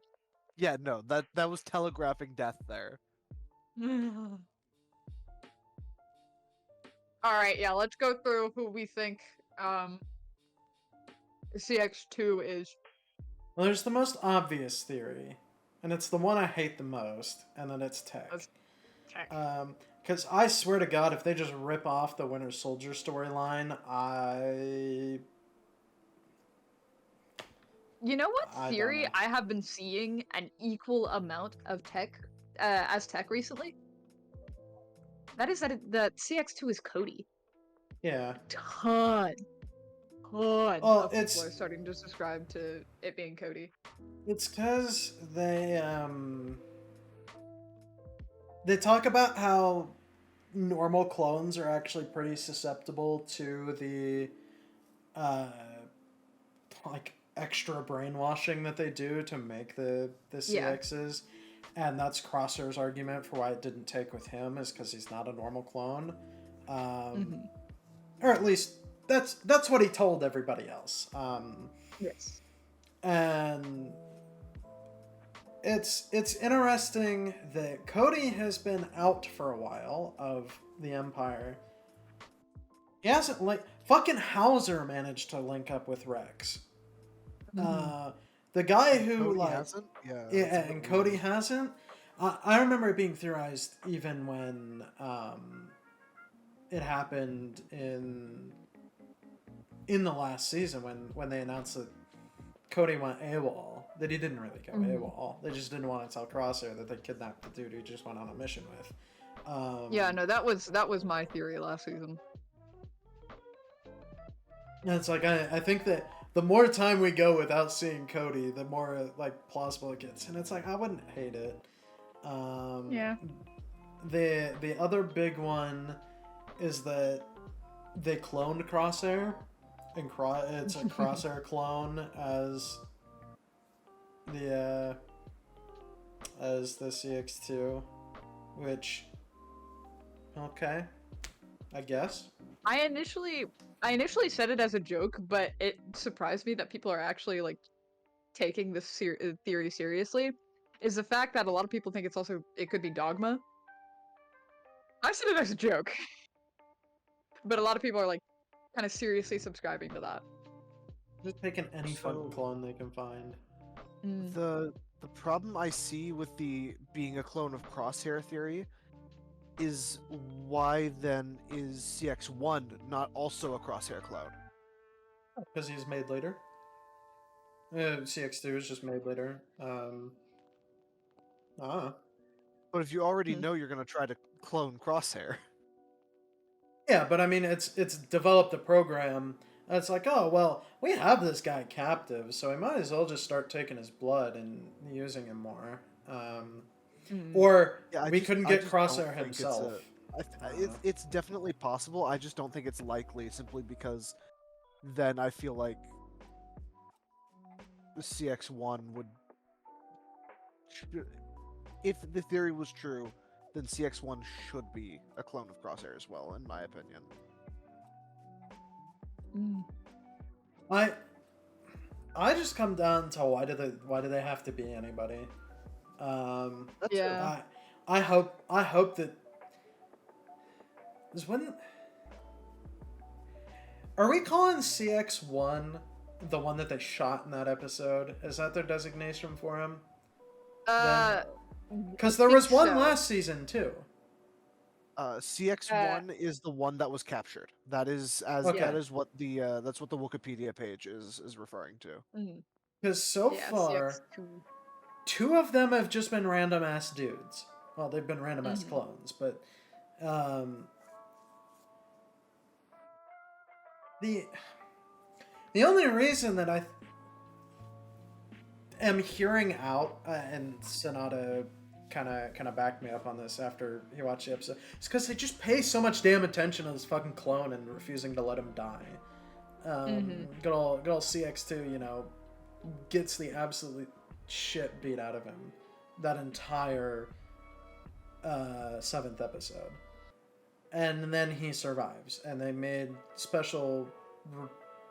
Yeah, no, that was telegraphing death there. Alright, yeah, let's go through who we think CX2 is. Well, there's the most obvious theory, and it's the one I hate the most, and then it's Tech. That's Tech. Because I swear to God, if they just rip off the Winter Soldier storyline, You know what I don't theory know. I have been seeing an equal amount of Tech as Tech recently? That is that the CX2 is Cody. Yeah. Ton Oh, of it's- people are starting to subscribe to it being Cody. It's because they talk about how normal clones are actually pretty susceptible to the like extra brainwashing that they do to make the Yeah. CXs. And that's Crosshair's argument for why it didn't take with him, is because he's not a normal clone. Or at least that's what he told everybody else. Yes. And it's interesting that Cody has been out for a while of the Empire. He hasn't fucking Hauser managed to link up with Rex. The guy who Cody hasn't? Yeah. yeah, that's a bit and Cody weird. hasn't. I remember it being theorized even when it happened in the last season when they announced that Cody went AWOL. That he didn't really go AWOL. They just didn't want to tell Crosshair that they kidnapped the dude he just went on a mission with. Yeah, no, that was my theory last season. And it's like I think that the more time we go without seeing Cody, the more plausible it gets, and it's like I wouldn't hate it. Yeah. The other big one is that they cloned Crosshair, and it's a Crosshair clone as the CX2, which, okay, I guess. I initially said it as a joke, but it surprised me that people are actually like taking this theory seriously. Is the fact that a lot of people think it could be Dogma. I said it as a joke, but a lot of people are like kind of seriously subscribing to that. Just taking any fucking So- clone they can find. Mm. The problem I see with the being a clone of Crosshair theory is why then is CX1 not also a Crosshair clone? Because he's made later. CX2 is just made later. But if you already Hmm. know you're gonna try to clone Crosshair, Yeah, but I mean, it's developed a program. It's like, oh well, we have this guy captive, so we might as well just start taking his blood and using him more. Mm. Or yeah, we couldn't get just don't Crosshair think it's himself. it's definitely possible. I just don't think it's likely, simply because then I feel like the CX1 would. If the theory was true, then CX1 should be a clone of Crosshair as well, in my opinion. Mm. I just come down to why do they have to be anybody? That's Yeah. I hope that is when. Are we calling CX1 the one that they shot in that episode? Is that their designation for him? Because there think was one so. last season too. CX1 is the one that was captured. That is Okay. that is what the that's what the Wikipedia page is referring to. Mm. Because so Yeah, far, CX2. two of them have just been random ass dudes. Well, they've been random ass Mhm. clones, but the only reason that I am hearing out and Sonata kind of backed me up on this after he watched the episode, is because they just pay so much damn attention to this fucking clone and refusing to let him die. Good old CX2, gets the absolute shit beat out of him that entire 7th episode, and then he survives, and they made special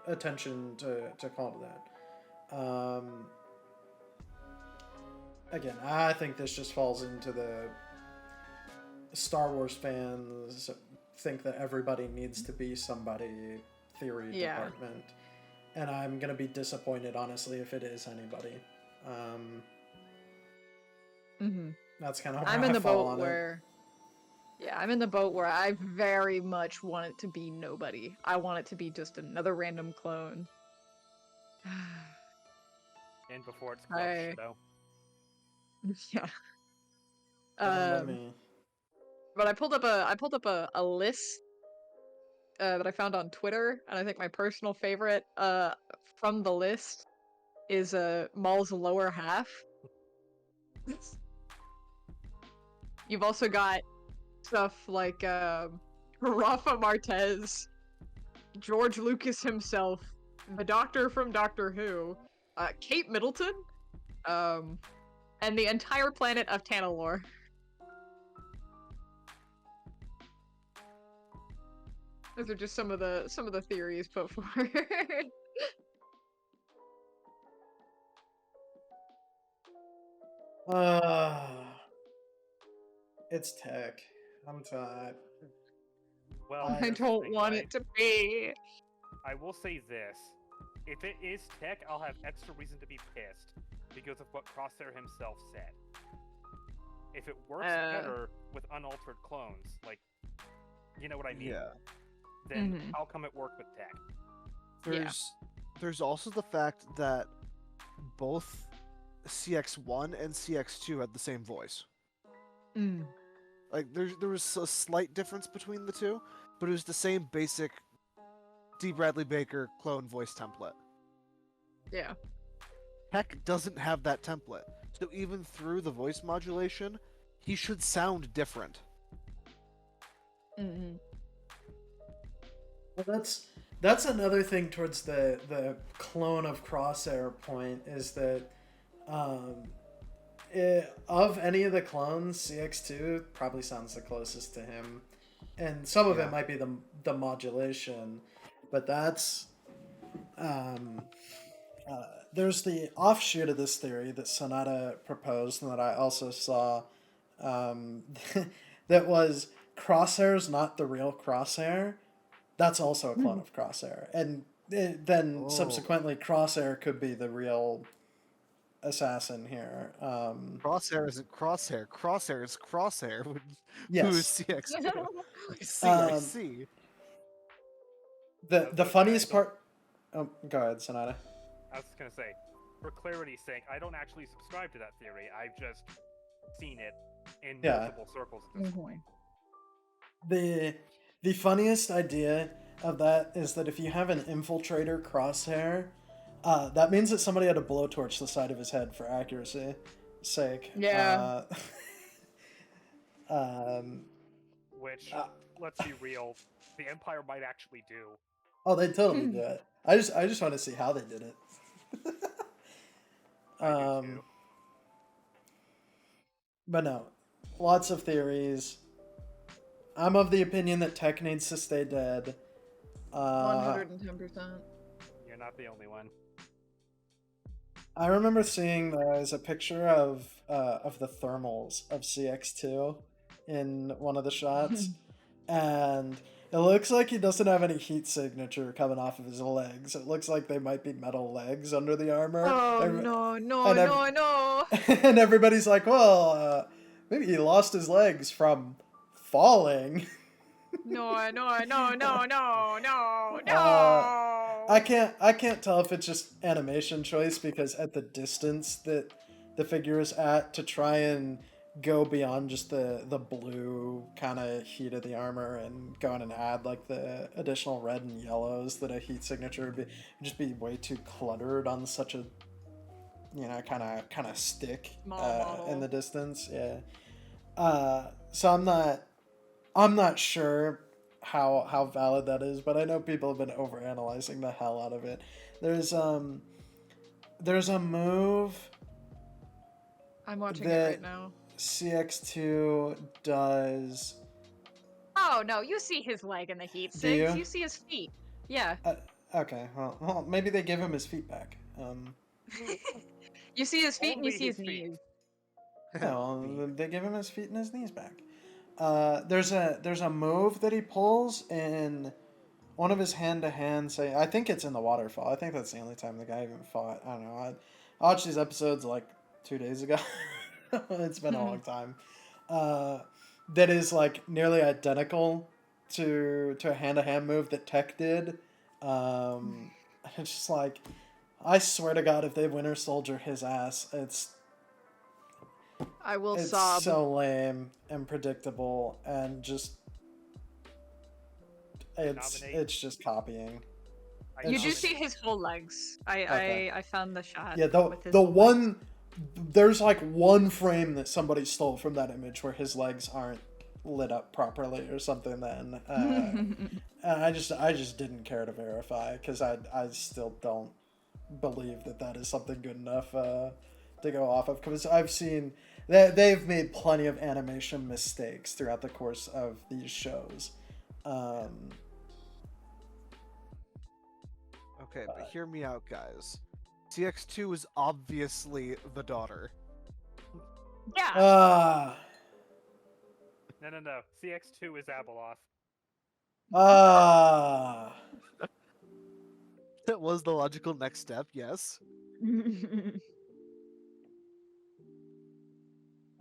attention to call to that. Again, I think this just falls into the Star Wars fans think that everybody needs to be somebody theory Yeah. department, and I'm gonna be disappointed, honestly, if it is anybody. Mhm. That's kind of where I'm in I the fall boat on it. where. Yeah, I'm in the boat where I very much want it to be nobody. I want it to be just another random clone. And before it's I- crushed, though. Yeah. Fine by me. But I pulled up a list that I found on Twitter, and I think my personal favorite from the list is Maul's lower half. You've also got stuff like Rafa Martez, George Lucas himself, the Doctor from Doctor Who, Kate Middleton, and the entire planet of Tanalorr. Those are just some of the theories put forward. It's tech. I'm tired. Well, I I here's the don't thing, want right? it to be. I will say this. If it is tech, I'll have extra reason to be pissed because of what Crosshair himself said. If it works better with unaltered clones, like, you know what I mean? Yeah. Then Mhm. how come it worked with tech? Yeah. There's also the fact that both CX1 and CX2 had the same voice. Mm. Like there was a slight difference between the two, but it was the same basic D. Bradley Baker clone voice template. Yeah. Heck doesn't have that template, so even through the voice modulation, he should sound different. Mm-hmm. Well, That's another thing towards the clone of Crosshair point is that of any of the clones, CX2 probably sounds the closest to him, and some of it might be the modulation, but that's there's the offshoot of this theory that Sonata proposed and that I also saw, that was Crosshair's not the real Crosshair. That's also a clone of Crosshair, and then subsequently Crosshair could be the real assassin here. Crosshair isn't Crosshair. Crosshair is Crosshair. Who is Yes. CX2? I see. I Um, see. The funniest part. Oh, go ahead, Sonata. I was just gonna say, for clarity's sake, I don't actually subscribe to that theory. I've just seen it in multiple circles at this point. The funniest idea of that is that if you have an infiltrator Crosshair, that means that somebody had a blowtorch the side of his head for accuracy sake. Yeah. Which, let's be real, the Empire might actually do. Oh, they totally do it. I just want to see how they did it. I do too. But no, lots of theories. I'm of the opinion that Tech needs to stay dead. 110%. You're not the only one. I remember seeing there's a picture of the thermals of CX2 in one of the shots, and it looks like he doesn't have any heat signature coming off of his legs. It looks like they might be metal legs under the armor. Oh, no. And everybody's like, well, maybe he lost his legs from falling. No. I can't tell if it's just animation choice because at the distance that the figure is at, to try and go beyond just the blue kind of heat of the armor and go on and add like the additional red and yellows that a heat signature would just be way too cluttered on such a kind of stick in the distance. So I'm not sure how valid that is, but I know people have been overanalyzing the hell out of it. There's a move I'm watching it that right now. CX2 does. Oh no, you see his leg in the heat Do sinks. you? You see his feet. Yeah. Okay, well, maybe they give him his feet back. You see his feet and you Only see his his feet. knees. No, they give him his feet and his knees back. There's a move that he pulls in one of his hand-to-hands. I think it's in the waterfall. I think that's the only time the guy even fought. I don't know. I watched these episodes like 2 days ago. It's been a long time. That is like nearly identical to a hand-to-hand move that Tech did. It's just like, I swear to God, if they Winter Soldier his ass, I will it's sob. so lame and predictable and just it's just copying. You It's do just- see his whole legs. Okay. I found the shot. Yeah, with his the whole one there's like one frame that somebody stole from that image where his legs aren't lit up properly or something. Then legs. and I just didn't care to verify because I still don't believe that is something good enough to go off of, because I've seen that they've made plenty of animation mistakes throughout the course of these shows. Okay, but hear me out, guys. CX2 is obviously the daughter. Yeah. No. CX2 is Abeloth. That was the logical next step, yes.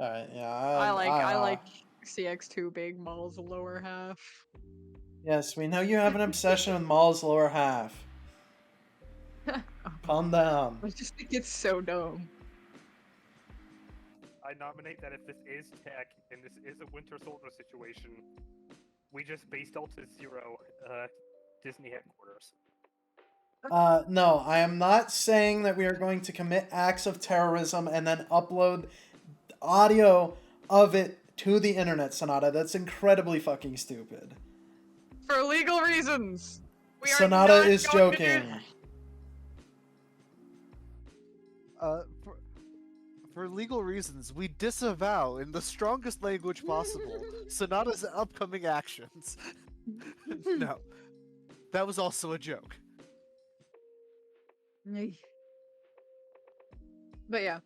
All right, yeah. I like CX2 Big Maul's lower half. Yes, we know you have an obsession with Maul's lower half. Calm down. I just think it's so dumb. I nominate that if this is Tech and this is a Winter Soldier situation, we just base Delta Zero Disney headquarters. No, I am not saying that we are going to commit acts of terrorism and then upload audio of it to the internet, Sonata. That's incredibly fucking stupid. For legal reasons. We are Sonata not is going to do joking. that. Uh, for legal reasons, we disavow in the strongest language possible Sonata's upcoming actions. No, that was also a joke. But yeah,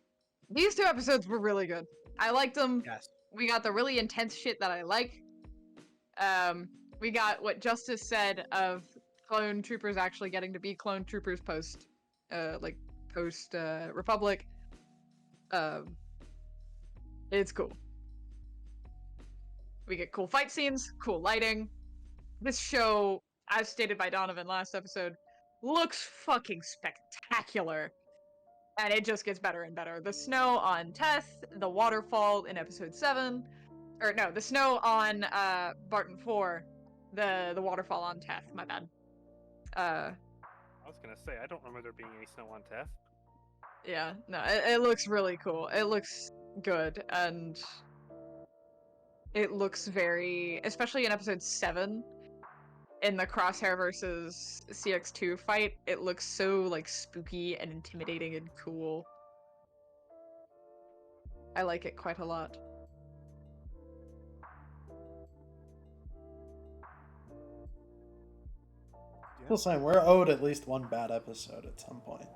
these 2 episodes were really good. I liked them. Yes. We got the really intense shit that I like. We got what Justice said of clone troopers actually getting to be clone troopers post Republic. It's cool. We get cool fight scenes, cool lighting. This show, as stated by Donovan last episode, looks fucking spectacular. And it just gets better and better. The snow on Teth, the waterfall in episode 7, or no, the snow on Barton 4, the waterfall on Teth, my bad. I was gonna say, I don't remember there being any snow on Teth. Yeah, no, it looks really cool. It looks good, and it looks very, especially in episode 7, in the Crosshair versus CX2 fight, it looks so, like, spooky and intimidating and cool. I like it quite a lot. Still saying we're owed at least one bad episode at some point.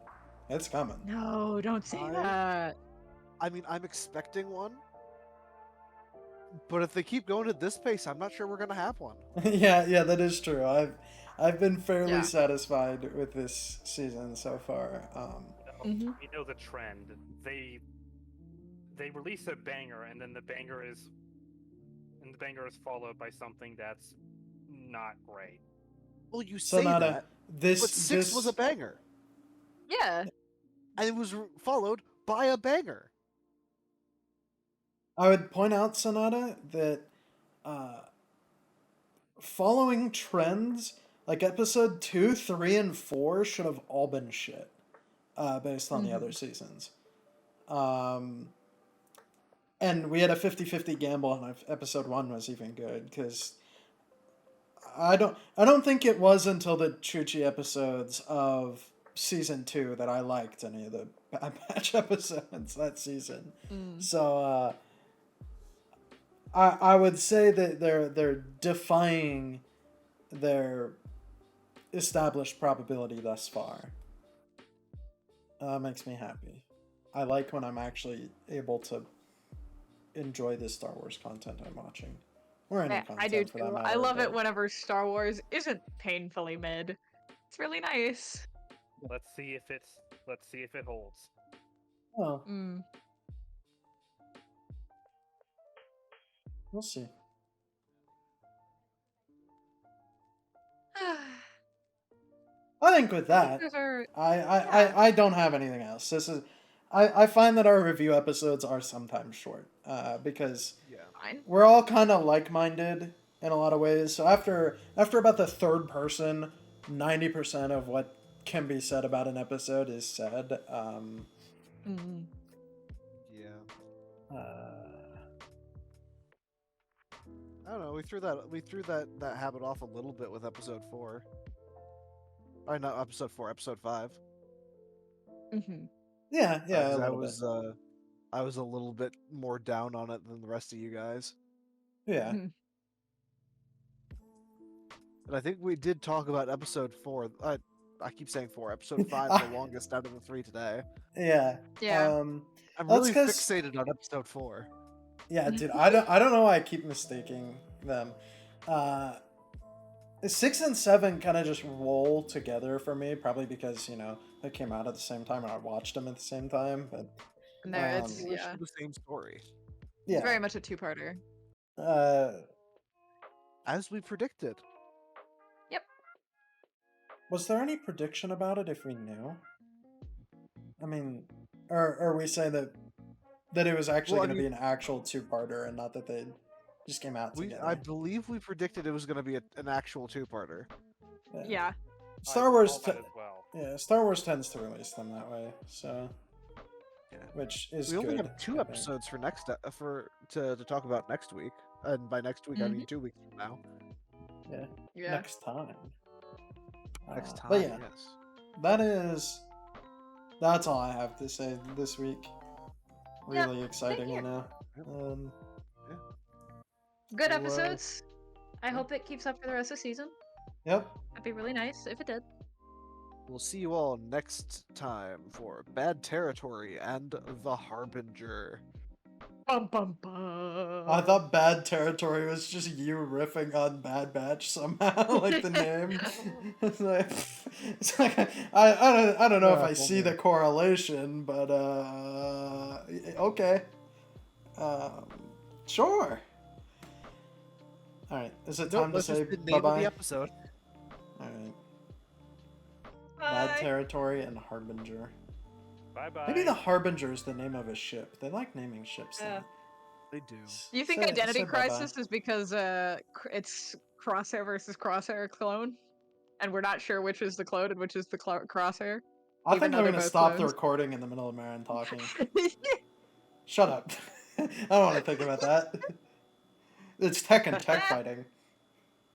It's coming. No, don't say I- that. I mean, I'm expecting one, but if they keep going at this pace, I'm not sure we're gonna have one. Yeah, that is true. I've been fairly Yeah. satisfied with this season so far. Mhm. You know the trend. They release a banger, and then the banger is followed by something that's not great. Well, you say Sonata, that, this but 6 was a banger, Yeah. and it was followed by a banger. I would point out, Sonata, that following trends, like episode 2, 3, and 4 should have all been shit, based on the other seasons. And we had a 50-50 gamble on if episode 1 was even good, because I don't think it was until the Chuchi episodes of season 2 that I liked any of the Bad Batch episodes that season. So I would say that they're defying their established probability thus far. Makes me happy. I like when I'm actually able to enjoy the Star Wars content I'm watching. Or any Yeah, content I do for that too. I matter, love it but- whenever Star Wars isn't painfully mid. It's really nice. Let's see if it holds. Well, Mm. we'll see. I think with that, Those are I don't have anything else. This is, I find that our review episodes are sometimes short, because Yeah. fine. we're all kind of like-minded in a lot of ways. So after about the third person, 90% of what can be said about an episode is said. Mm. Yeah. Uh, I don't know. We threw that habit off a little bit with episode 4. Or not episode 4, episode 5. Mm-hmm. yeah, a 'Cause little I was a little bit more down on it than the rest of you guys. bit. Yeah. Mhm. And I think we did talk about episode 4. I keep saying 4. Episode 5, the longest out of the 3 today. Yeah. Yeah. I'm That's really 'cause- fixated on episode 4. Yeah, dude, I don't know why I keep mistaking them. 6 and 7 kind of just roll together for me, probably because, they came out at the same time and I watched them at the same time. But And there, it's Um, They share yeah, the same story, yeah, it's very much a two-parter. as we predicted. Was there any prediction about it if we knew? I mean, or we say that it was actually Well, I going to mean- be an actual two-parter and not that they just came out together. I believe we predicted it was going to be an actual 2-parter. Yeah. Star I Wars. recall that as well. Yeah, Star Wars tends to release them that way, so Yeah. which is We only good, have 2 I think. episodes for to talk about next week, and by next week I mean 2 weeks from now. Yeah. Next time. Next time, But yeah, yes. that's all I have to say this week. Yep, Really exciting, here. I know. Yep. Good Well, episodes. I hope it keeps up for the rest of the season. Yep. That'd be really nice if it did. We'll see you all next time for Bad Territory and The Harbinger. Bum bum bum. I thought Bad Territory was just you riffing on Bad Batch somehow, like the name. It's like I don't know if Yeah, I see the correlation, but okay, sure. All right, is it time to That's say just the bye name of bye? the episode. All right, Bad Bye. Territory and Harbinger. Bye bye. Maybe the Harbinger is the name of a ship. They like naming ships. Yeah. They do. You think Say- Identity say bye-bye. Crisis is because it's Crosshair versus Crosshair clone, and we're not sure which is the clone and which is the Crosshair? I even think though I'm they're gonna both stop the clones? recording in the middle of Marin talking. Shut up. I don't want to think about that. It's tech and tech fighting.